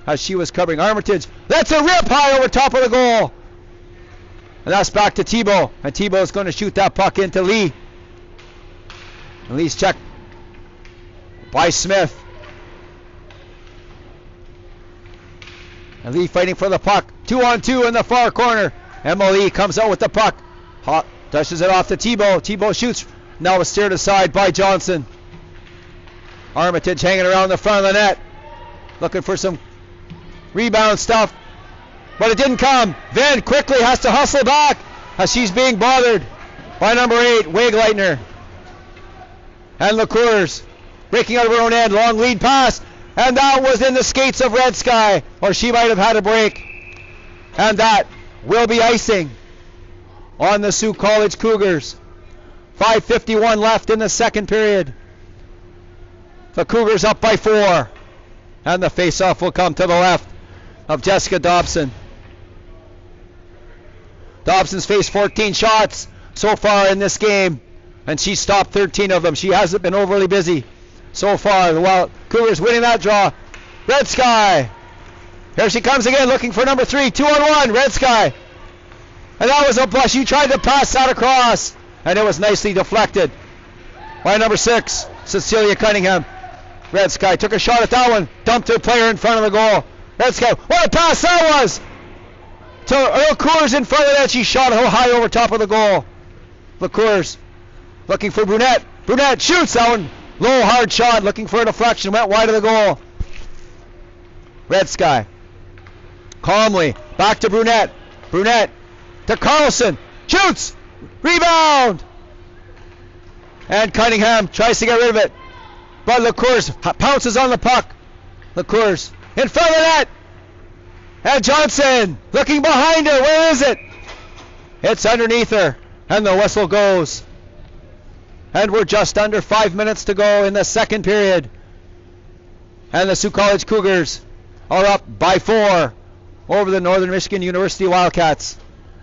as she was covering. Armitage lets a rip high over top of the goal. And that's back to Thibault. And Thibault is going to shoot that puck into Lee. And Lee's checked by Smith. And Lee fighting for the puck. 2-on-2 in the far corner. Emily comes out with the puck. Dashes it off to Thibault. Thibault shoots. Now it's steered aside by Johnson. Armitage hanging around the front of the net. Looking for some rebound stuff. But it didn't come. Van quickly has to hustle back as she's being bothered by number 8, Wegleitner. And LaCours breaking out of her own end. Long lead pass. And that was in the skates of Red Sky. Or she might have had a break. And that will be icing on the Sioux College Cougars. 5:51 left in the second period. The Cougars up by 4. And the face-off will come to the left of Jessica Dobson. Dobson's faced 14 shots so far in this game, and she stopped 13 of them. She hasn't been overly busy so far. The Cougars winning that draw. Red Sky. Here she comes again, looking for number 3. 2-on-1, Red Sky. And that was a blush. She tried to pass that across, and it was nicely deflected by number 6, Cecilia Cunningham. Red Sky took a shot at that one, dumped her player in front of the goal. Red Sky, what a pass that was! To LaCours in front of that, she shot high over top of the goal. LaCours looking for Brunette. Brunette shoots that one. Low, hard shot, looking for a deflection, went wide of the goal. Red Sky calmly back to Brunette. Brunette to Carlson, shoots, rebound, and Cunningham tries to get rid of it, but LaCours pounces on the puck. LaCours in front of the net, and Johnson looking behind her. Where is it? It's underneath her, and the whistle goes. And we're just under 5 minutes to go in the second period, and the Sioux College Cougars are up by 4 over the Northern Michigan University Wildcats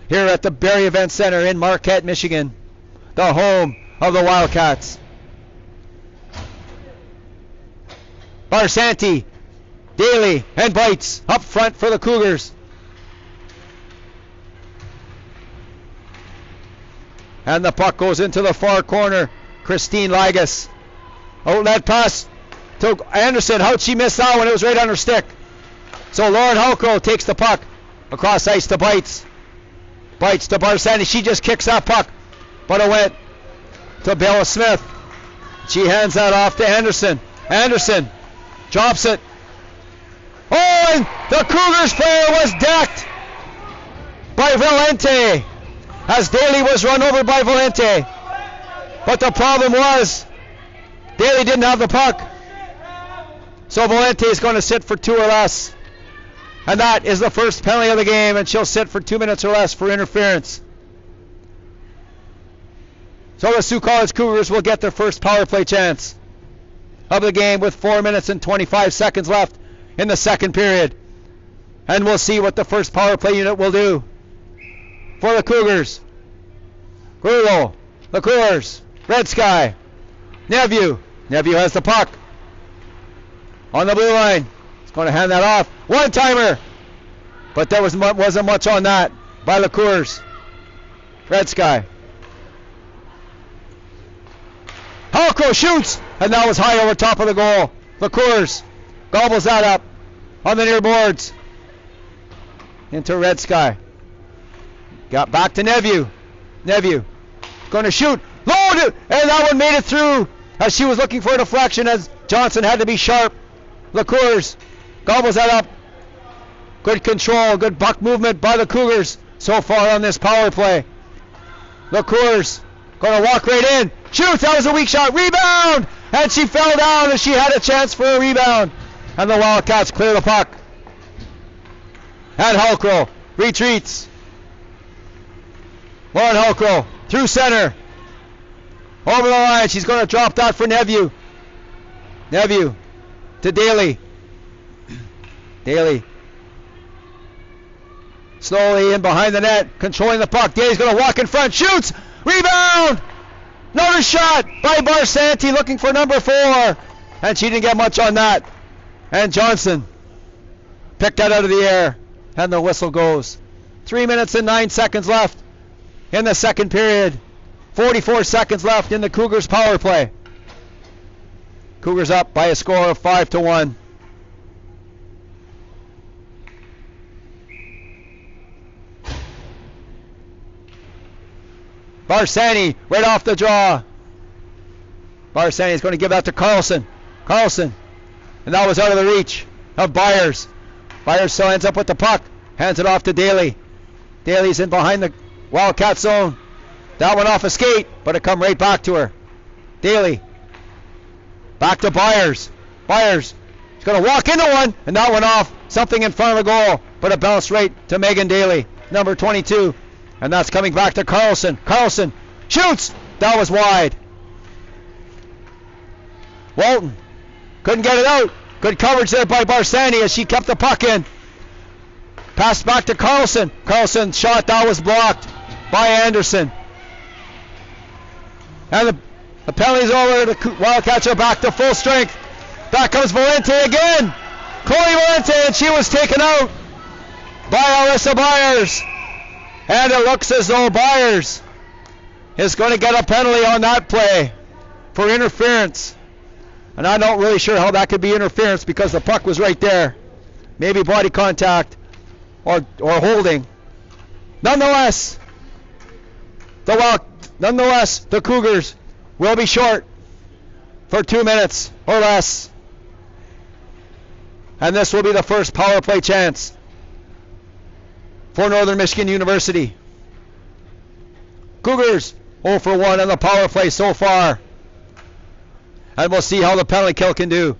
here at the Barrie Event Center in Marquette, Michigan, the home of the Wildcats. Barsanti, Daly, and Bites up front for the Cougars. And the puck goes into the far corner. Christine Ligas. Outlet pass to Anderson. How'd she miss that one? It was right on her stick. So Lauren Halcrow takes the puck across ice to Bites. Bites to Barsanti. She just kicks that puck, but it went to Bella Smith. She hands that off to Anderson. Anderson drops it. Oh, and the Cougars player was decked by Valente as Daly was run over by Valente. But the problem was Daly didn't have the puck. So Valente is going to sit for 2 or less. And that is the first penalty of the game, and she'll sit for 2 minutes or less for interference. So the Sioux College Cougars will get their first power play chance of the game with 4 minutes and 25 seconds left in the second period. And we'll see what the first power play unit will do for the Cougars. Grullo, LaCours, Red Sky, Neveu. Neveu has the puck on the blue line. He's going to hand that off. One-timer. But there wasn't much on that by LaCours. Red Sky. Halcrow shoots, and that was high over top of the goal. LaCours gobbles that up on the near boards into Red Sky. Got back to Neveu. Neveu going to shoot. Loaded! And that one made it through as she was looking for a deflection as Johnson had to be sharp. LaCours gobbles that up. Good control, good buck movement by the Cougars so far on this power play. LaCours going to walk right in. Shoots, that was a weak shot. Rebound! And she fell down as she had a chance for a rebound. And the Wildcats clear the puck. And Halcrow retreats. Lauren Halcrow through center. Over the line. She's going to drop that for Neveu. Neveu to Daly. Daly slowly in behind the net, controlling the puck. Daly's going to walk in front. Shoots! Rebound! Another shot by Barsanti looking for number 4. And she didn't get much on that. And Johnson picked that out of the air. And the whistle goes. 3 minutes and 9 seconds left in the second period. 44 seconds left in the Cougars power play. Cougars up by a score of 5-1. Barsanti right off the draw. Barsanti is going to give that to Carlson. Carlson. And that was out of the reach of Byers. Byers still ends up with the puck. Hands it off to Daly. Daly's in behind the Wildcat zone. That went off a skate, but it come right back to her. Daly. Back to Byers. Byers. She's going to walk into one, and that went off. Something in front of the goal, but it bounced right to Megan Daly, number 22. And that's coming back to Carlson. Carlson shoots. That was wide. Walton couldn't get it out. Good coverage there by Barsanti as she kept the puck in. Pass back to Carlson. Carlson shot that was blocked by Anderson. And the penalty's over. The Wildcats are back to full strength. Back comes Valente again. Chloe Valente, and she was taken out by Alyssa Byers. And it looks as though Byers is going to get a penalty on that play for interference. And I'm not really sure how that could be interference because the puck was right there. Maybe body contact or holding. Nonetheless, the Cougars will be short for 2 minutes or less. And this will be the first power play chance for Northern Michigan University. Cougars 0 for 1 on the power play so far. And we'll see how the penalty kill can do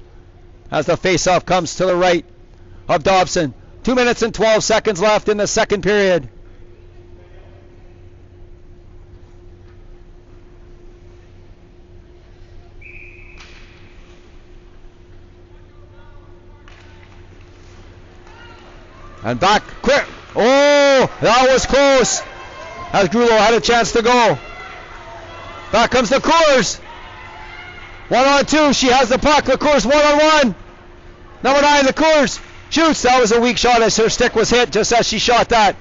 as the face-off comes to the right of Dobson. 2 minutes and 12 seconds left in the second period. And back quick. Oh, that was close. As Grulo had a chance to go. Back comes the Cougars. 1 on 2. She has the puck. The Cougars 1 on 1. Number 9, the Cougars shoots. That was a weak shot as her stick was hit just as she shot that.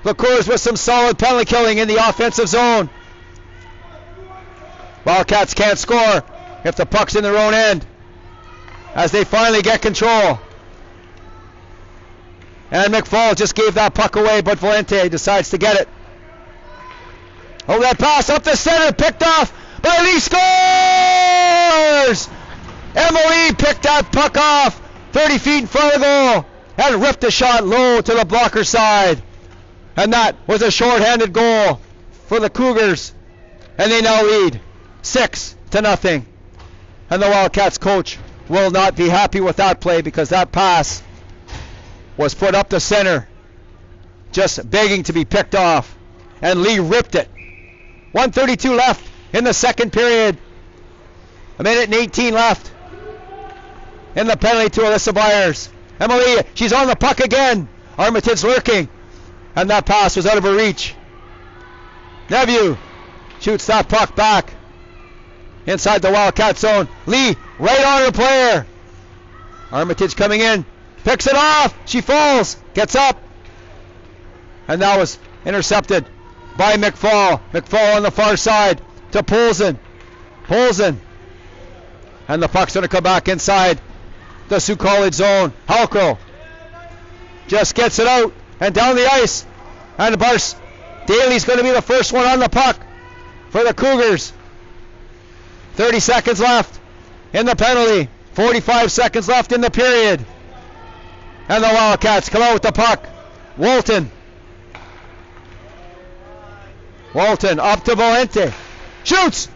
The Cougars with some solid penalty killing in the offensive zone. Wildcats can't score if the puck's in their own end as they finally get control. And McFall just gave that puck away, but Valente decides to get it. Oh, that pass up the center, picked off by Lee, scores! Emily picked that puck off 30 feet in front of the goal and ripped the shot low to the blocker side. And that was a shorthanded goal for the Cougars. And they now lead 6-0. And the Wildcats coach will not be happy with that play because that pass was put up the center, just begging to be picked off. And Lee ripped it. 1:32 left in the second period. 1:18 left in the penalty to Alyssa Byers. Emily, she's on the puck again. Armitage lurking. And that pass was out of her reach. Neveu shoots that puck back inside the Wildcat zone. Lee right on her player. Armitage coming in. Picks it off. She falls. Gets up. And that was intercepted by McFall. McFall on the far side to Polson. Polson. And the puck's going to come back inside the Sioux College zone. Halcro just gets it out and down the ice. And Bars Daly's going to be the first one on the puck for the Cougars. 30 seconds left in the penalty. 45 seconds left in the period. And the Wildcats come out with the puck. Walton up to Valente. Shoots!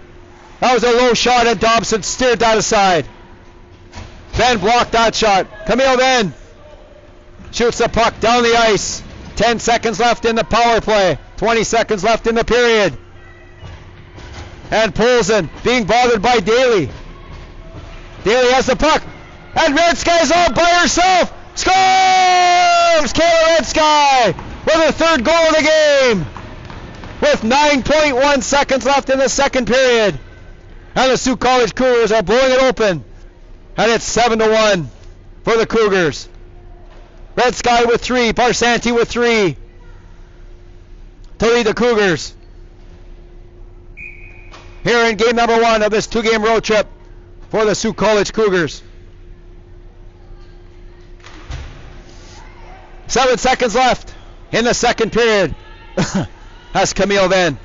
That was a low shot and Dobson steered that aside. Ben blocked that shot. Camille Ben shoots the puck down the ice. 10 seconds left in the power play. 20 seconds left in the period. And Polson being bothered by Daly. Daly has the puck. And Red Sky's all by herself. Scores! Kayla Red Sky with her third goal of the game. With 9.1 seconds left in the second period. And the Sioux College Cougars are blowing it open. And it's 7-1 for the Cougars. Red Sky with 3. Barsanti with 3 to lead the Cougars here in game number 1 of this 2-game road trip for the Sioux College Cougars. 7 seconds left in the second period. As Camille then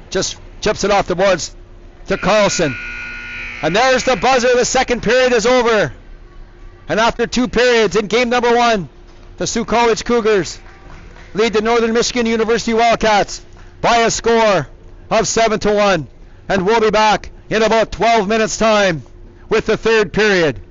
just chips it off the boards to Carlson. And there's the buzzer. The second period is over. And after 2 periods in game number 1, the Sioux College Cougars lead the Northern Michigan University Wildcats by a score of 7-1. And we'll be back in about 12 minutes time with the third period.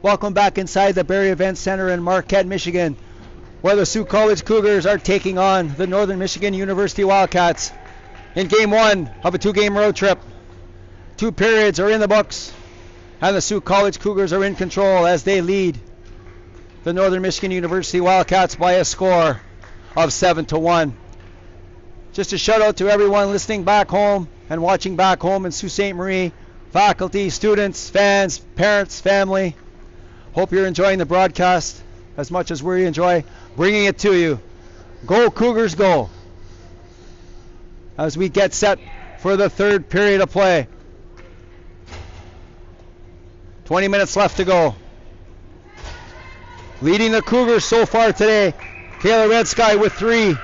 Welcome back inside the Barrie Event Center in Marquette, Michigan, where the Sioux College Cougars are taking on the Northern Michigan University Wildcats in game 1 of a 2-game road trip. 2 periods are in the books, and the Sioux College Cougars are in control as they lead the Northern Michigan University Wildcats by a score of 7-1. Just a shout out to everyone listening back home and watching back home in Sault Ste. Marie, faculty, students, fans, parents, family. Hope you're enjoying the broadcast as much as we enjoy bringing it to you. Go Cougars, go! As we get set for the 3rd period of play. 20 minutes left to go. Leading the Cougars so far today, Kayla Redsky with 3.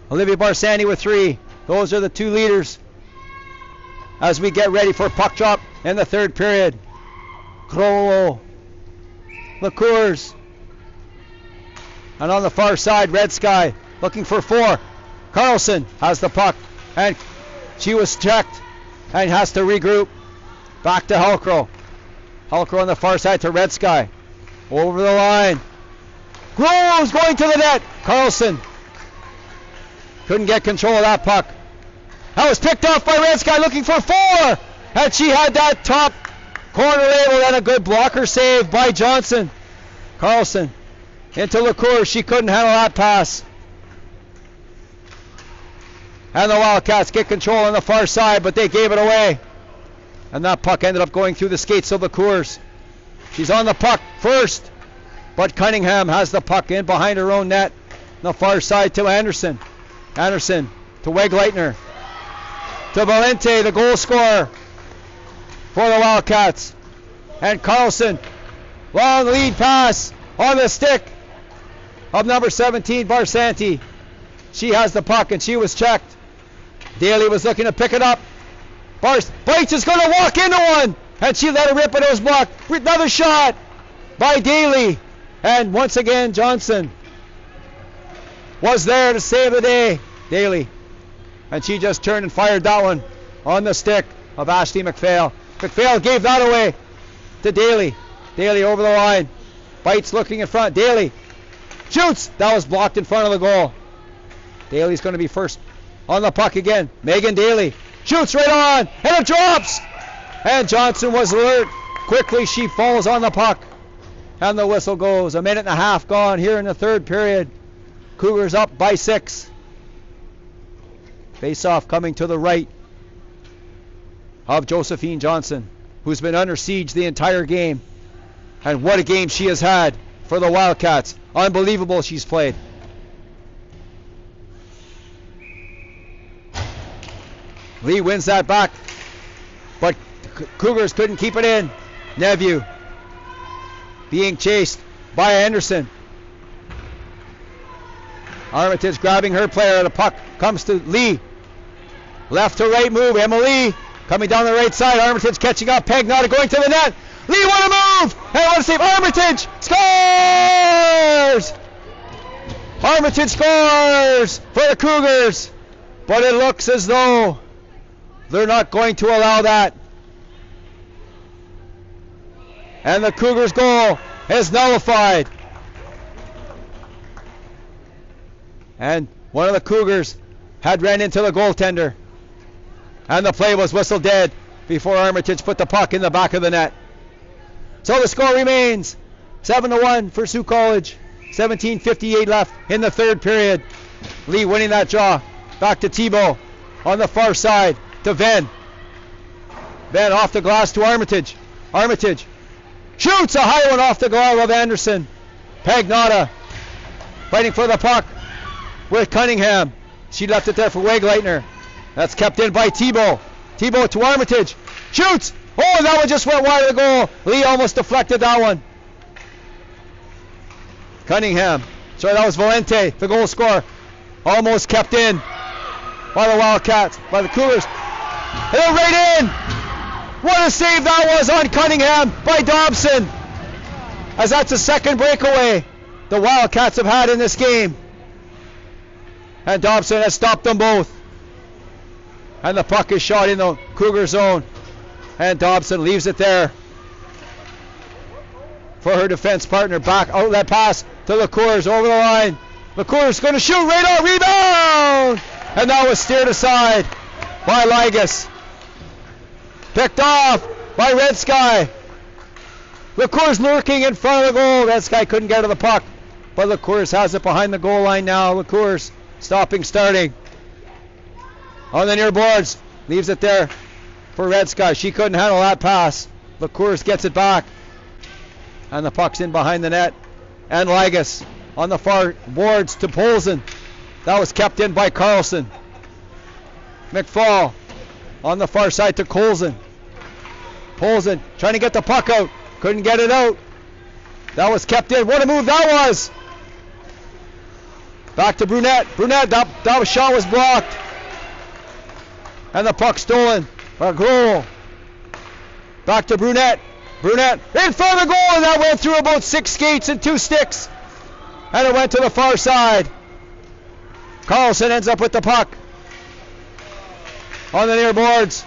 Olivia Barsani with 3. Those are the 2 leaders as we get ready for puck drop in the 3rd period. Crollo, LaCours, and on the far side, Redsky looking for 4. Carlson has the puck, and she was checked and has to regroup. Back to Halcrow. Halcrow on the far side to Redsky. Over the line. Groves going to the net. Carlson couldn't get control of that puck. That was picked off by Redsky looking for 4. And she had that top corner label and a good blocker save by Johnson. Carlson into LaCour. She couldn't handle that pass. And the Wildcats get control on the far side, but they gave it away. And that puck ended up going through the skates of LaCours. She's on the puck first, but Cunningham has the puck in behind her own net. On the far side to Anderson. Anderson to Wegleitner. To Valente, the goal scorer for the Wildcats. And Carlson, long lead pass on the stick of number 17, Barsanti. She has the puck and she was checked. Daly was looking to pick it up. Bites is going to walk into one, and she let it rip, and it was blocked. Another shot by Daly. And once again, Johnson was there to save the day. Daly. And she just turned and fired that one on the stick of Ashley McPhail. McPhail gave that away to Daly. Daly over the line. Bites looking in front. Daly shoots. That was blocked in front of the goal. Daly's going to be first on the puck again. Megan Daly shoots right on, and it drops. And Johnson was alert. Quickly she falls on the puck. And the whistle goes. 1.5 minutes gone here in the 3rd period. Cougars up by 6. Face-off coming to the right of Josephine Johnson, who's been under siege the entire game. And what a game she has had for the Wildcats. Unbelievable she's played. Lee wins that back, but Cougars couldn't keep it in. Neveu being chased by Anderson. Armitage grabbing her player. The puck comes to Lee. Left to right move. Emily coming down the right side. Armitage catching up. Pagnotta going to the net. Lee want to move. And want to save. Armitage scores! Armitage scores for the Cougars. But it looks as though they're not going to allow that. And the Cougars' goal is nullified. And one of the Cougars had ran into the goaltender. And the play was whistled dead before Armitage put the puck in the back of the net. So the score remains 7-1 for Sioux College. 17:58 left in the 3rd period. Lee winning that draw. Back to Thibault on the far side to Venn. Venn off the glass to Armitage. Armitage shoots a high one off the glove of Anderson. Pagnotta fighting for the puck with Cunningham. She left it there for Wegleitner. That's kept in by Thibault. Thibault to Armitage. Shoots! Oh, that one just went wide of the goal. Lee almost deflected that one. Cunningham. Sorry, that was Valente, the goal scorer. Almost kept in by the Wildcats, by the Cougars. And they're right in! What a save that was on Cunningham by Dobson. As that's the 2nd breakaway the Wildcats have had in this game. And Dobson has stopped them both. And the puck is shot in the Cougar zone. And Dobson leaves it there for her defense partner. Back outlet pass to LaCours over the line. LaCours going to shoot. Radar rebound! And that was steered aside by Ligas. Picked off by Red Sky. LaCours lurking in front of the goal. Red Sky couldn't get to the puck. But LaCours has it behind the goal line now. LaCours stopping, starting. On the near boards. Leaves it there for Red Sky. She couldn't handle that pass. LaCours gets it back. And the puck's in behind the net. And Ligas on the far boards to Polson. That was kept in by Carlson. McFall on the far side to Colson. Polson trying to get the puck out. Couldn't get it out. That was kept in. What a move that was. Back to Brunette. Brunette, that shot was blocked. And the puck stolen by Grohl. Back to Brunette. Brunette in front of the goal, and that went through about 6 skates and 2 sticks. And it went to the far side. Carlson ends up with the puck on the near boards.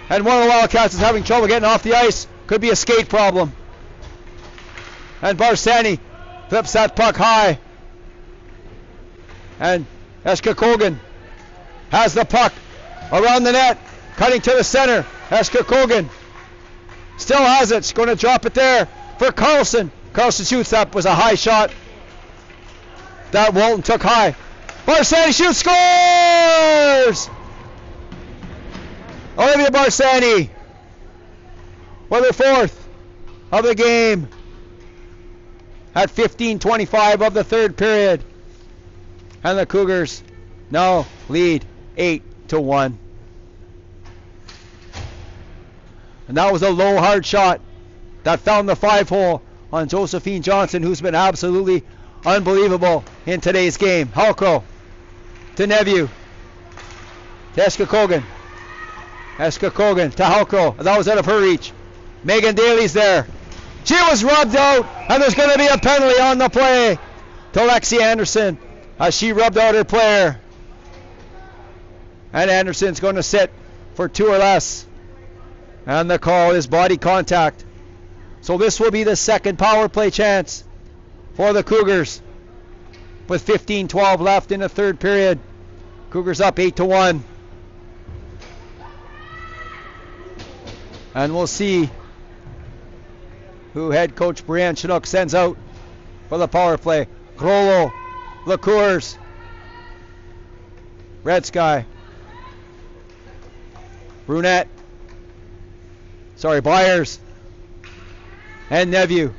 And one of the Wildcats is having trouble getting off the ice. Could be a skate problem. And Barsani flips that puck high. And Eska Kogan has the puck around the net, cutting to the center. Eska Kogan still has it. She's going to drop it there for Carlson. Carlson shoots. That was a high shot. That Walton took high. Barsani shoots, scores! Olivia Barsani with her 4th of the game at 15:25 of the 3rd period. And the Cougars now lead 8-1. And that was a low, hard shot that found the 5-hole on Josephine Johnson, who's been absolutely unbelievable in today's game. Halko to Neviu. To Eska Kogan. Eska Kogan to Halko. That was out of her reach. Megan Daly's there. She was rubbed out, and there's going to be a penalty on the play to Lexi Anderson as she rubbed out her player. And Anderson's going to sit for 2 or less. And the call is body contact. So this will be the 2nd power play chance for the Cougars with 15:12 left in the 3rd period. Cougars up 8-1. And we'll see who head coach Brianne Chinook sends out for the power play. Grollo, LaCours, Red Sky, Brunette, Byers, and Neviu.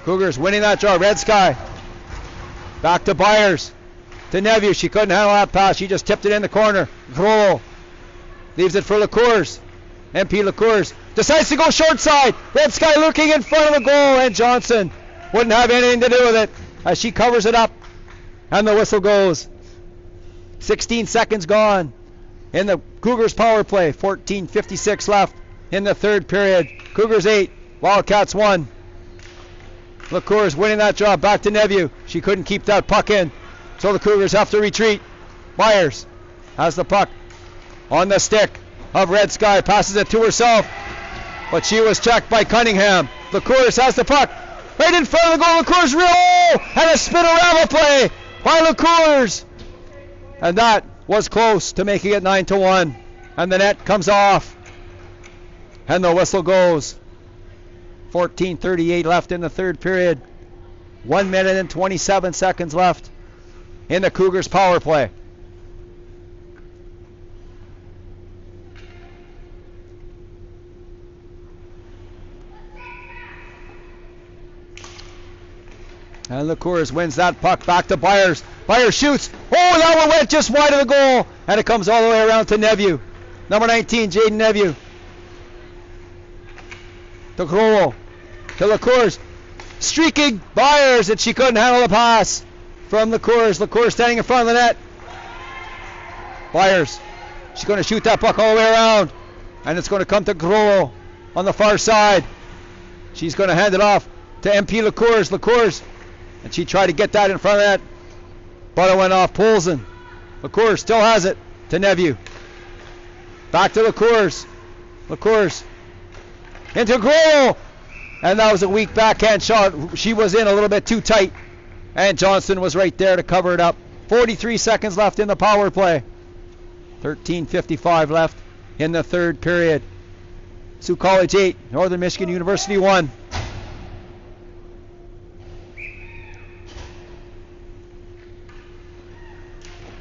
Cougars winning that draw. Red Sky back to Byers, to Neviu. She couldn't handle that pass. She just tipped it in the corner. Grollo leaves it for LaCours. MP LaCours decides to go short side. Red Sky looking in front of the goal, and Johnson wouldn't have anything to do with it as she covers it up, and the whistle goes. 16 seconds gone in the Cougars power play. 14:56 left in the 3rd period. Cougars 8, Wildcats 1. LaCours winning that job. Back to Neviu. She couldn't keep that puck in, so the Cougars have to retreat. Byers has the puck on the stick of Red Sky, passes it to herself, but she was checked by Cunningham. LaCours has the puck right in front of the goal. LaCours and a spinorama play by LaCours, and that was close to making it 9-1. And the net comes off, and the whistle goes. 14:38 left in the 3rd period. 1 minute and 27 seconds left in the Cougars power play. And LaCours wins that puck back to Byers. Byers shoots. Oh, that one went just wide of the goal. And it comes all the way around to Neviu. Number 19, Jaden Neviu. To Grollo. To LaCours. Streaking Byers, and she couldn't handle the pass from LaCours. LaCours standing in front of the net. Byers. She's going to shoot that puck all the way around. And it's going to come to Grollo on the far side. She's going to hand it off to MP LaCours. LaCours. And she tried to get that in front of that, but it went off. LaCours still has it to Neviu. Back to LaCours. LaCours into Grolo. And that was a weak backhand shot. She was in a little bit too tight. And Johnson was right there to cover it up. 43 seconds left in the power play. 13:55 left in the third period. Sioux College 8, Northern Michigan University 1.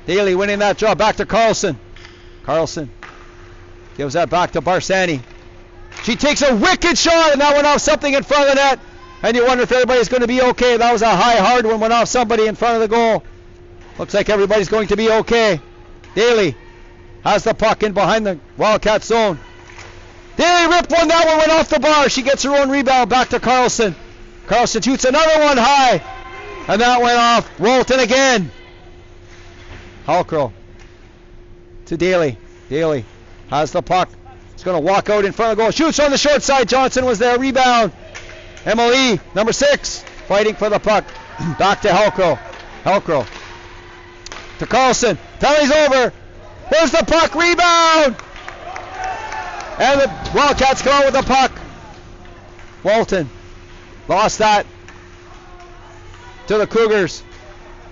Daly winning that draw. Back to Carlson. Carlson gives that back to Barsani. She takes a wicked shot, and that went off something in front of the net. And you wonder if everybody's going to be okay. That was a high, hard one. Went off somebody in front of the goal. Looks like everybody's going to be okay. Daly has the puck in behind the Wildcat zone. Daly ripped one. That one went off the bar. She gets her own rebound. Back to Carlson. Carlson shoots another one high. And that went off. Walton again. Halkrow to Daly. Daly has the puck. He's going to walk out in front of the goal. Shoots on the short side. Johnson was there. Rebound. Emily, number 6, fighting for the puck. Back to Halkrow. Halkrow to Carlson. Penalty's over. There's the puck. Rebound. And the Wildcats come out with the puck. Walton lost that to the Cougars.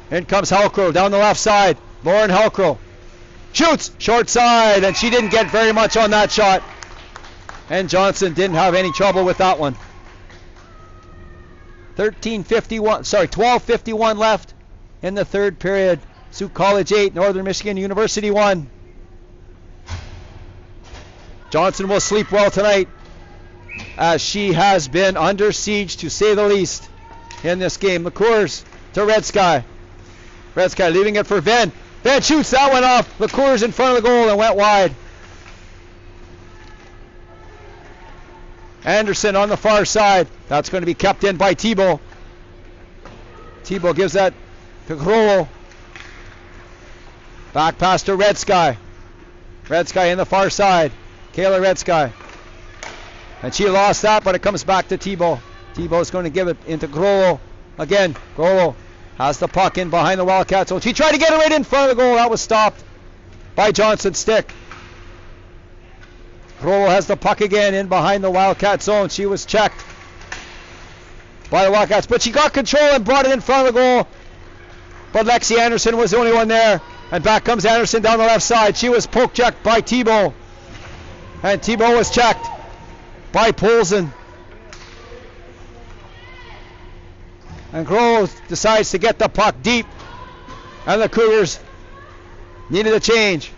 In comes Halkrow down the left side. Lauren Halkrow shoots short side, and she didn't get very much on that shot. And Johnson didn't have any trouble with that one. 12:51 left in the third period. Sioux College 8, Northern Michigan University 1. Johnson will sleep well tonight, as she has been under siege, to say the least, in this game. LaCours to Red Sky. Red Sky leaving it for Venn. Venn shoots. That went off. LaCours in front of the goal and went wide. Anderson on the far side. That's going to be kept in by Thibault. Thibault gives that to Grolo. Back pass to Red Sky. Red Sky in the far side. Kayla Red Sky. And she lost that, but it comes back to Thibault. Thibault's going to give it into Grolo. Again, Grolo has the puck in behind the Wildcats. So she tried to get it right in front of the goal. That was stopped by Johnson's stick. Grolo has the puck again in behind the Wildcat zone. She was checked by the Wildcats, but she got control and brought it in front of the goal. But Lexi Anderson was the only one there. And back comes Anderson down the left side. She was poke checked by Thibault. And Thibault was checked by Poulsen. And Grolo decides to get the puck deep. And the Cougars needed a change.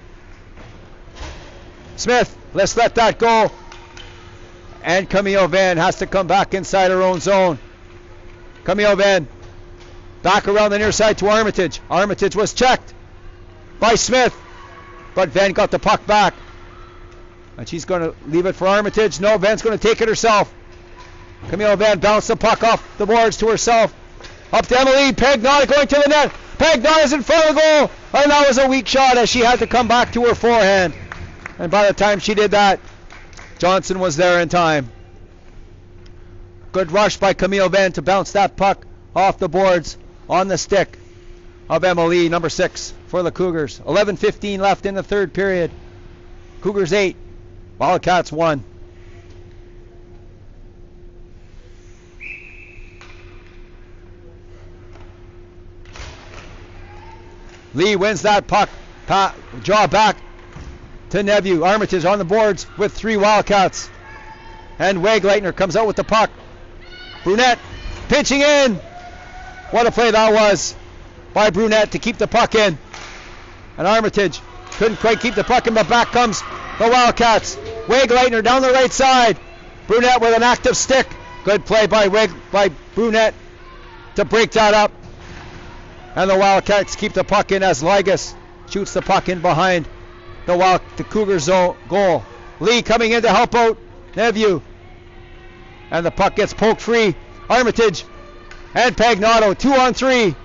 Smith, let's let that go. And Camille Van has to come back inside her own zone. Camille Van back around the near side to Armitage. Armitage was checked by Smith, but Van got the puck back. And she's going to leave it for Armitage. No, Van's going to take it herself. Camille Van bounced the puck off the boards to herself. Up to Emily. Pagnata going to the net. Pagnata's in front of the goal. And that was a weak shot, as she had to come back to her forehand. And by the time she did that, Johnson was there in time. Good rush by Camille Van to bounce that puck off the boards on the stick of Emily, number 6 for the Cougars. 11:15 left in the third period. Cougars 8, Wildcats 1. Lee wins that puck. Draw back to Nephew. Armitage on the boards with 3 Wildcats. And Wegleitner comes out with the puck. Brunette pitching in. What a play that was by Brunette to keep the puck in. And Armitage couldn't quite keep the puck in, but back comes the Wildcats. Wegleitner down the right side. Brunette with an active stick. Good play by Brunette to break that up. And the Wildcats keep the puck in as Ligas shoots the puck in behind the Cougars goal. Lee coming in to help out Nephew. And the puck gets poked free. Armitage and Pagnato, 2-on-3.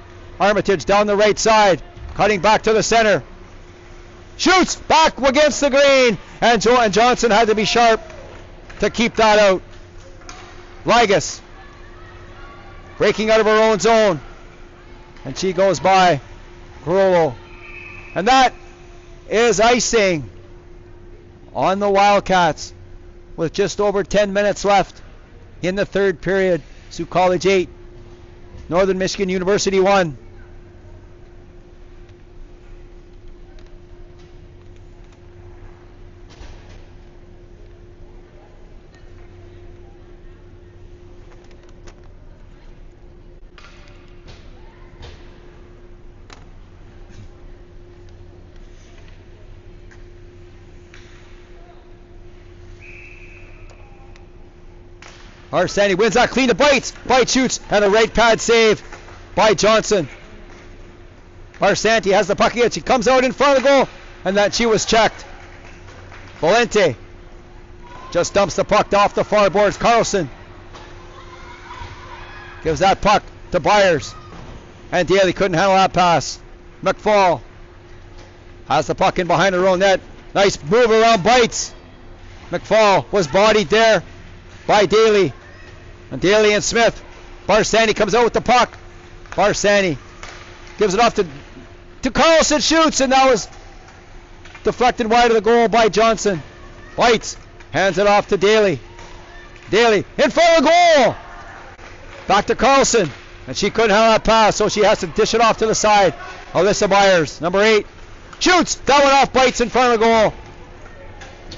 Armitage down the right side, cutting back to the center. Shoots back against the green. And Johnson had to be sharp to keep that out. Ligas breaking out of her own zone. And she goes by Grolo. And that is icing on the Wildcats. with just over 10 minutes left in the third period. Sioux College 8, Northern Michigan University 1. Arsani wins that clean to Bites. Bite shoots and a right pad save by Johnson. Arsanti has the puck again. She comes out in front of the goal and that she was checked. Valente just dumps the puck off the far boards. Carlson gives that puck to Byers. And Daly couldn't handle that pass. McFall has the puck in behind her own net. Nice move around Bites. McFall was bodied there by Daly. And Daly and Smith. Barsani comes out with the puck. Barsani gives it off to Carlson, shoots, and that was deflected wide of the goal by Johnson. Bites, hands it off to Daly. Daly in front of the goal. Back to Carlson. And she couldn't handle that pass, so she has to dish it off to the side. Alyssa Byers, number 8. Shoots! That one off, Bites in front of the goal.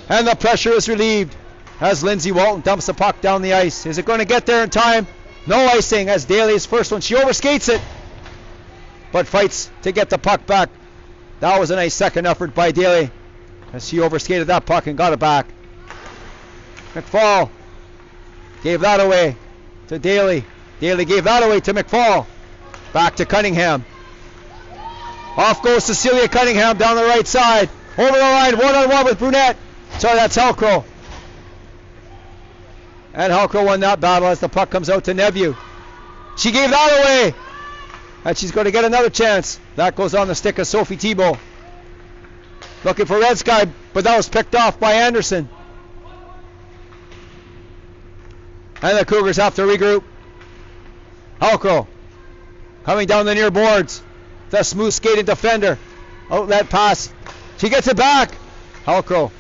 And the pressure is relieved as Lindsay Walton dumps the puck down the ice. Is it going to get there in time? No icing as Daly's first one. She overskates it, but fights to get the puck back. That was a nice second effort by Daly as she overskated that puck and got it back. McFall gave that away to Daly. Daly gave that away to McFall. Back to Cunningham. Off goes Cecilia Cunningham down the right side. Over the line, one-on-one with Brunette. Sorry, that's Halcrow. And Halcrow won that battle as the puck comes out to Neveu. She gave that away. And she's going to get another chance. That goes on the stick of Sophie Thibault. Looking for Red Sky, but that was picked off by Anderson. And the Cougars have to regroup. Halcrow coming down the near boards. The smooth skating defender. Outlet pass. She gets it back. Halcrow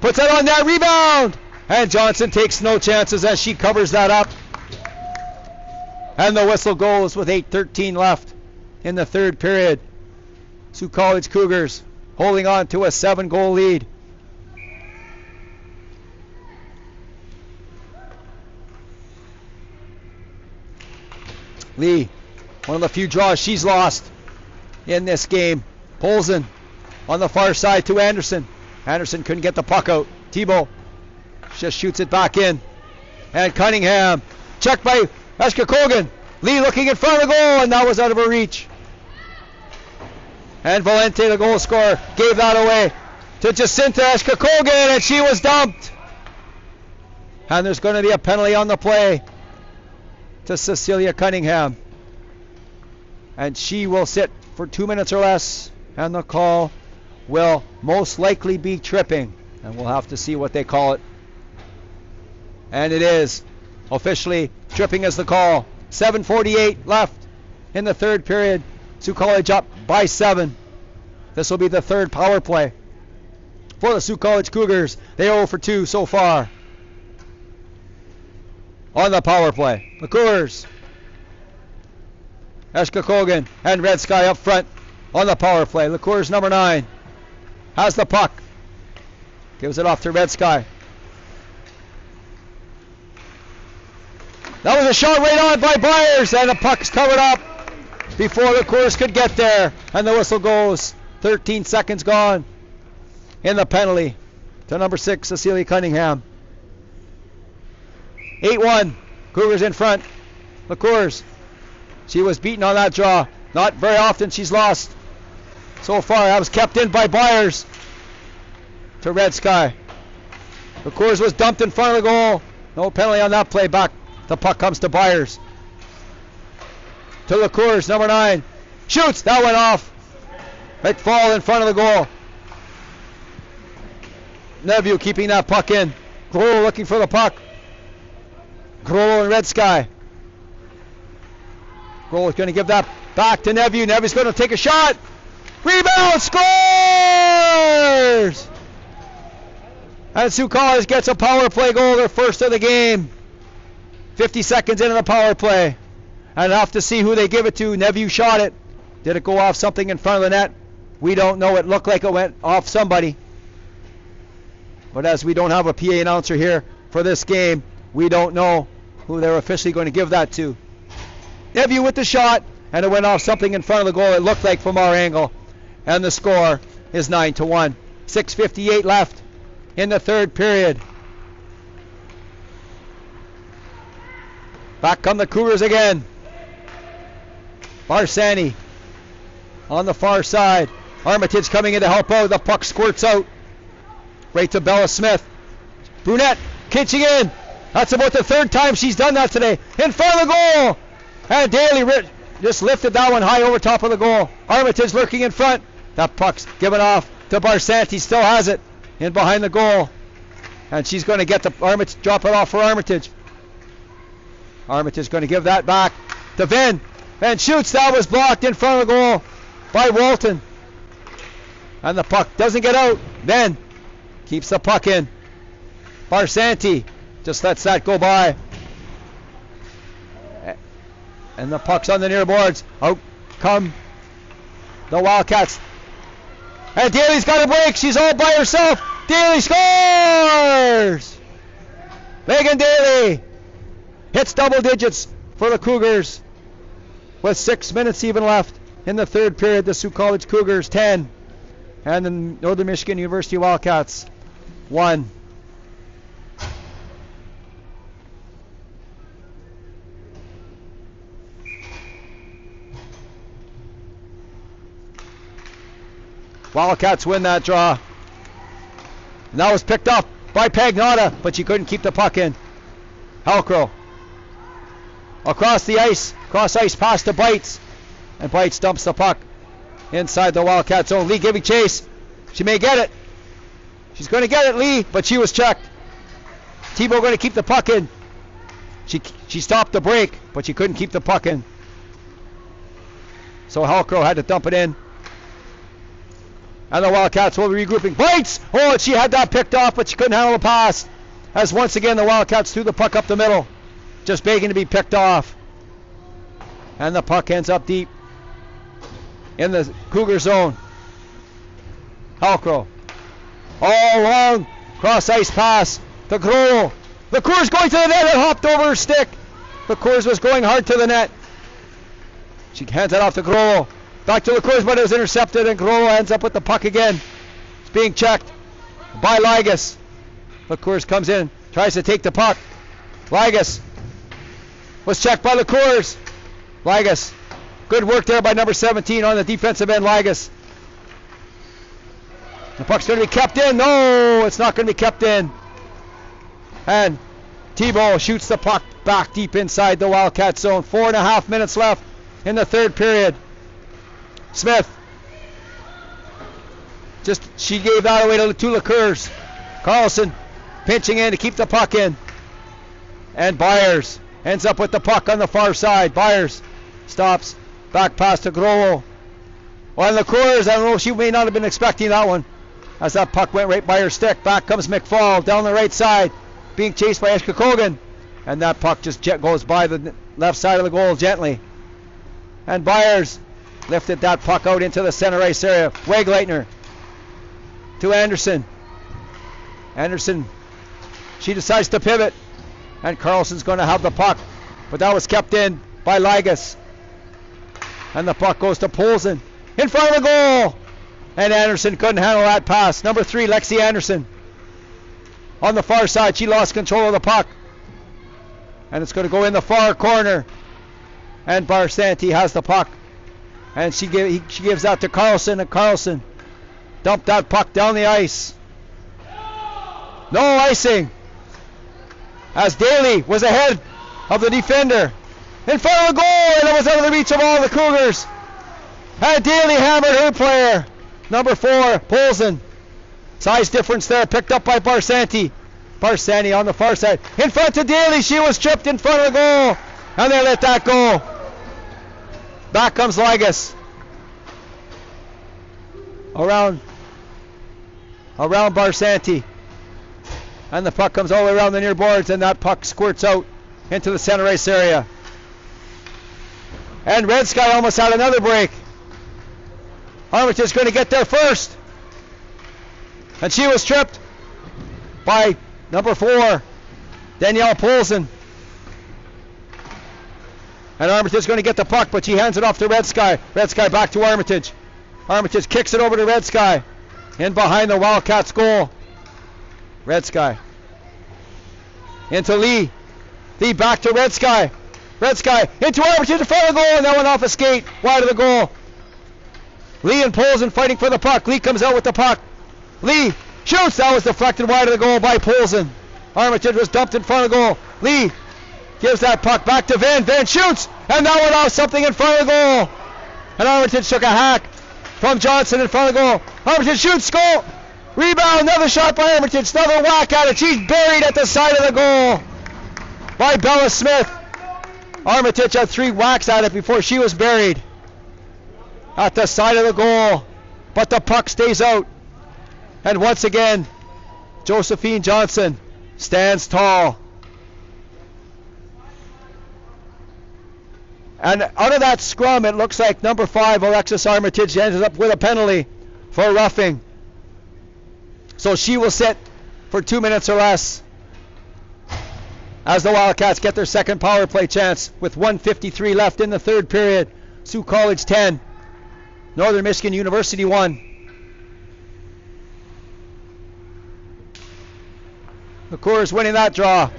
puts it on that rebound. And Johnson takes no chances as she covers that up. And the whistle goes with 8:13 left in the third period. Sioux College Cougars holding on to a 7-goal lead. Lee, one of the few draws she's lost in this game. Polson on the far side to Anderson. Anderson couldn't get the puck out. Thibault just shoots it back in. And Cunningham checked by Eshka Kogan. Lee looking in front of the goal, and that was out of her reach. And Valente, the goal scorer, gave that away to Jacinta Eshka Kogan, and she was dumped. And there's going to be a penalty on the play to Cecilia Cunningham. And she will sit for 2 minutes or less, and the call will most likely be tripping. And we'll have to see what they call it. And it is officially tripping as the call. 7:48 left in the third period. Sioux College up by 7. This will be the third power play for the Sioux College Cougars. They are 0 for 2 so far on the power play. The Cougars. Eshka Kogan and Red Sky up front on the power play. The Cougars number 9 has the puck. Gives it off to Red Sky. That was a shot right on by Byers, and the puck's covered up before the Cougars could get there. And the whistle goes. 13 seconds gone in the penalty to number 6, Cecilia Cunningham. 8-1. Cougars in front. The Cougars. She was beaten on that draw. Not very often she's lost so far. That was kept in by Byers to Red Sky. The Cougars was dumped in front of the goal. No penalty on that play. Back. The puck comes to Byers. To the Cougars, number 9. Shoots. That went off. McFall in front of the goal. Neveu keeping that puck in. Grolo looking for the puck. Grolo and Red Sky. Grolo's going to give that back to Neveu. Neveu's going to take a shot. Rebound. Scores! And Sioux College gets a power play goal, their first of the game. 50 seconds into the power play. And enough to see who they give it to. Neveu shot it. Did it go off something in front of the net? We don't know. It looked like it went off somebody. But as we don't have a PA announcer here for this game, we don't know who they're officially going to give that to. Neveu with the shot, and it went off something in front of the goal, it looked like, from our angle. And the score is 9-1. 6:58 left in the third period. Back come the Cougars again. Barsani on the far side. Armitage coming in to help out. The puck squirts out right to Bella Smith. Brunette kitching in. That's about the third time she's done that today. In front of the goal. And Daly just lifted that one high over top of the goal. Armitage lurking in front. That puck's given off to Barsanti. Still has it in behind the goal. And she's going to get the Armitage, drop it off for Armitage. Armitage is going to give that back to Vin. And shoots. That was blocked in front of the goal by Walton. And the puck doesn't get out. Vin keeps the puck in. Barsanti just lets that go by. And the puck's on the near boards. Out come the Wildcats. And Daly's got a break. She's all by herself. Daly scores! Megan Daly hits double digits for the Cougars with 6 minutes even left in the third period. The Sioux College Cougars 10 and the Northern Michigan University Wildcats 1. Wildcats win that draw. And that was picked up by Pagnotta, but she couldn't keep the puck in. Halcrow across the ice, cross ice pass to Bites, and Bites dumps the puck inside the Wildcat zone. Lee giving chase. She may get it. She's going to get it, Lee, but she was checked. Tebow going to keep the puck in. She stopped the break, but she couldn't keep the puck in. So Halcrow had to dump it in. And the Wildcats will be regrouping. Bites! Oh, she had that picked off, but she couldn't handle the pass. As once again the Wildcats threw the puck up the middle, just begging to be picked off. And the puck ends up deep in the Cougar zone. Halcrow. All along, cross ice pass to Grohl. The Coors going to the net and hopped over her stick. The Coors was going hard to the net. She hands it off to Grohl. Back to the Coors, but it was intercepted, and Grohl ends up with the puck again. It's being checked by Ligas. The Coors comes in, tries to take the puck. Ligas was checked by the Coors. Ligas, good work there by number 17 on the defensive end, Ligas. The puck's going to be kept in. No, it's not going to be kept in. And Tebow shoots the puck back deep inside the Wildcat zone. 4.5 minutes left in the third period. Smith. She gave that away to two Liqueurs. Carlson pinching in to keep the puck in. And Byers ends up with the puck on the far side. Byers stops. Back pass to Grohl. On Liqueurs, I don't know, she may not have been expecting that one. As that puck went right by her stick. Back comes McFall down the right side. Being chased by Eshka Kogan. And that puck just goes by the left side of the goal gently. And Byers lifted that puck out into the center ice area. Wegleitner to Anderson. Anderson, she decides to pivot. And Carlson's going to have the puck. But that was kept in by Ligas. And the puck goes to Poulsen. In front of the goal. And Anderson couldn't handle that pass. Number 3, Lexi Anderson. On the far side, she lost control of the puck. And it's going to go in the far corner. And Barsanti has the puck. And she gives that to Carlson, and Carlson dumped that puck down the ice. No icing. As Daly was ahead of the defender. In front of the goal, and it was out of the reach of all the Cougars. And Daly hammered her player. Number 4, Poulsen. Size difference there, picked up by Barsanti. Barsanti on the far side. In front of Daly, she was tripped in front of the goal. And they let that go. Back comes Ligas. Around Barsanti. And the puck comes all the way around the near boards, and that puck squirts out into the center ice area. And Red Sky almost had another break. Armitage's going to get there first. And she was tripped by number 4, Danielle Poulsen. And Armitage's going to get the puck, but she hands it off to Red Sky. Red Sky back to Armitage. Armitage kicks it over to Red Sky. In behind the Wildcats goal. Red Sky. Into Lee. Lee back to Red Sky. Red Sky into Armitage in front of the goal, and that went off a skate wide of the goal. Lee and Poulsen fighting for the puck. Lee comes out with the puck. Lee shoots. That was deflected wide of the goal by Poulsen. Armitage was dumped in front of the goal. Lee gives that puck back to Van. Van shoots, and that went off something in front of the goal. And Armitage took a hack from Johnson in front of the goal. Armitage shoots, goal. Rebound, another shot by Armitage. Another whack at it. She's buried at the side of the goal by Bella Smith. Armitage had 3 whacks at it before she was buried at the side of the goal. But the puck stays out. And once again, Josephine Johnson stands tall. And out of that scrum, it looks like number 5, Alexis Armitage, ends up with a penalty for roughing. So she will sit for 2 minutes or less as the Wildcats get their second power play chance with 1:53 left in the third period. Sioux College 10, Northern Michigan University 1. The Coors winning that draw.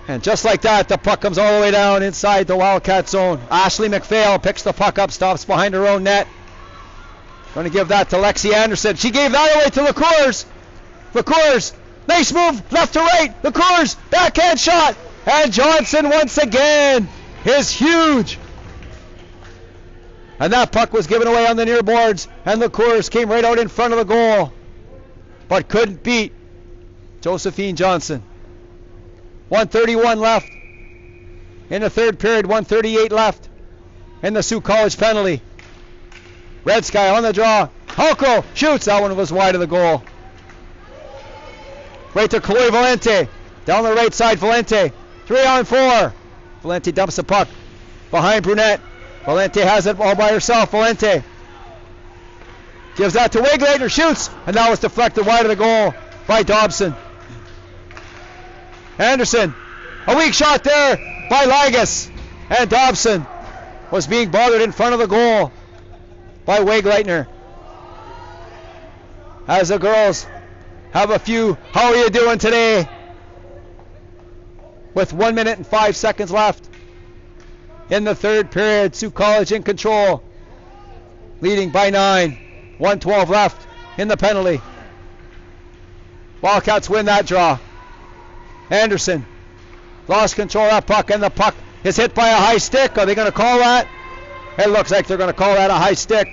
And just like that, the puck comes all the way down inside the Wildcat zone. Ashley McPhail picks the puck up, stops behind her own net. Going to give that to Lexi Anderson. She gave that away to LaCours. LaCours, nice move, left to right. LaCours, backhand shot. And Johnson once again is huge. And that puck was given away on the near boards. And LaCours came right out in front of the goal, but couldn't beat Josephine Johnson. 1:31 left in the third period, 1:38 left in the Sioux College penalty. Red Sky on the draw. Halko shoots. That one was wide of the goal. Right to Chloe Valente. Down the right side, Valente. 3-on-4. Valente dumps the puck behind Brunette. Valente has it all by herself. Valente gives that to Wigleiter. Shoots. And that was deflected wide of the goal by Dobson. Anderson, a weak shot there by Ligas, and Dobson was being bothered in front of the goal by Wegleitner. As the girls have a few, how are you doing today? With 1 minute and 5 seconds left in the third period, Sioux College in control, leading by 9, 1:12 left in the penalty. Wildcats win that draw. Anderson lost control of that puck, and the puck is hit by a high stick. Are they going to call that? It looks like they're going to call that a high stick,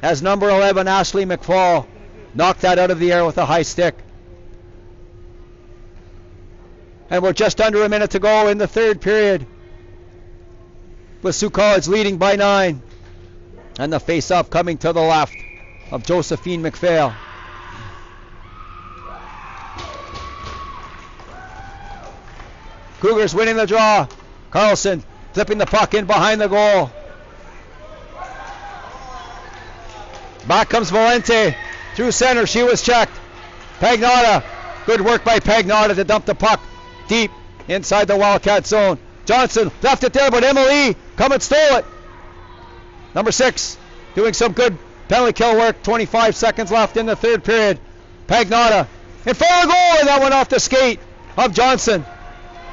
as number 11, Ashley McFall, knocked that out of the air with a high stick. And we're just under a minute to go in the third period, with Sioux College leading by 9. And the face-off coming to the left of Josephine McPhail. Cougars winning the draw. Carlson flipping the puck in behind the goal. Back comes Valente through center. She was checked. Pagnotta. Good work by Pagnotta to dump the puck deep inside the Wildcat zone. Johnson left it there, but Emily come and stole it. Number 6 doing some good penalty kill work. 25 seconds left in the third period. Pagnotta in front of the goal, and that went off the skate of Johnson.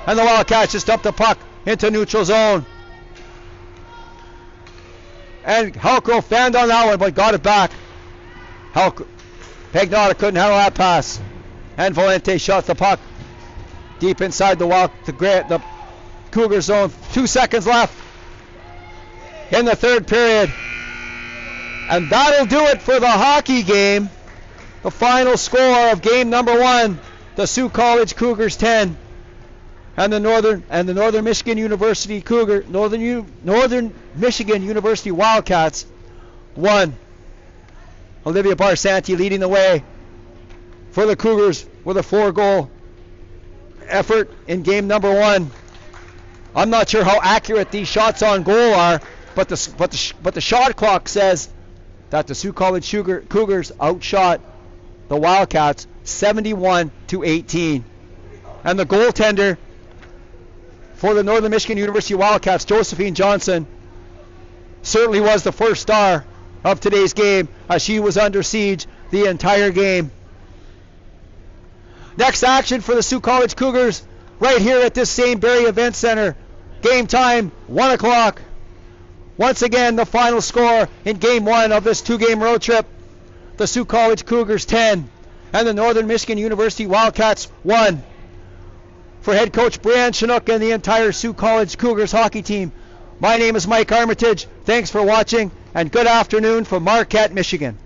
And the Wildcats just dumped the puck into neutral zone. And Halko fanned on that one, but got it back. Pagnotta couldn't handle that pass. And Valente shot the puck deep inside the Cougar zone. 2 seconds left in the third period. And that'll do it for the hockey game. The final score of game number 1, the Sioux College Cougars 10. And the Northern Michigan University Northern Michigan University Wildcats 1. Olivia Barsanti leading the way for the Cougars with a 4-goal effort in game number 1. I'm not sure how accurate these shots on goal are, but the shot clock says that the Sioux College Cougars outshot the Wildcats 71-18. And the goaltender for the Northern Michigan University Wildcats, Josephine Johnson, certainly was the first star of today's game, as she was under siege the entire game. Next action for the Sioux College Cougars right here at this same Barrie Event Center. Game time, 1 o'clock. Once again, the final score in game 1 of this 2-game road trip. The Sioux College Cougars 10 and the Northern Michigan University Wildcats 1. For head coach Brianne Chinook and the entire Sioux College Cougars hockey team, my name is Mike Armitage. Thanks for watching, and good afternoon from Marquette, Michigan.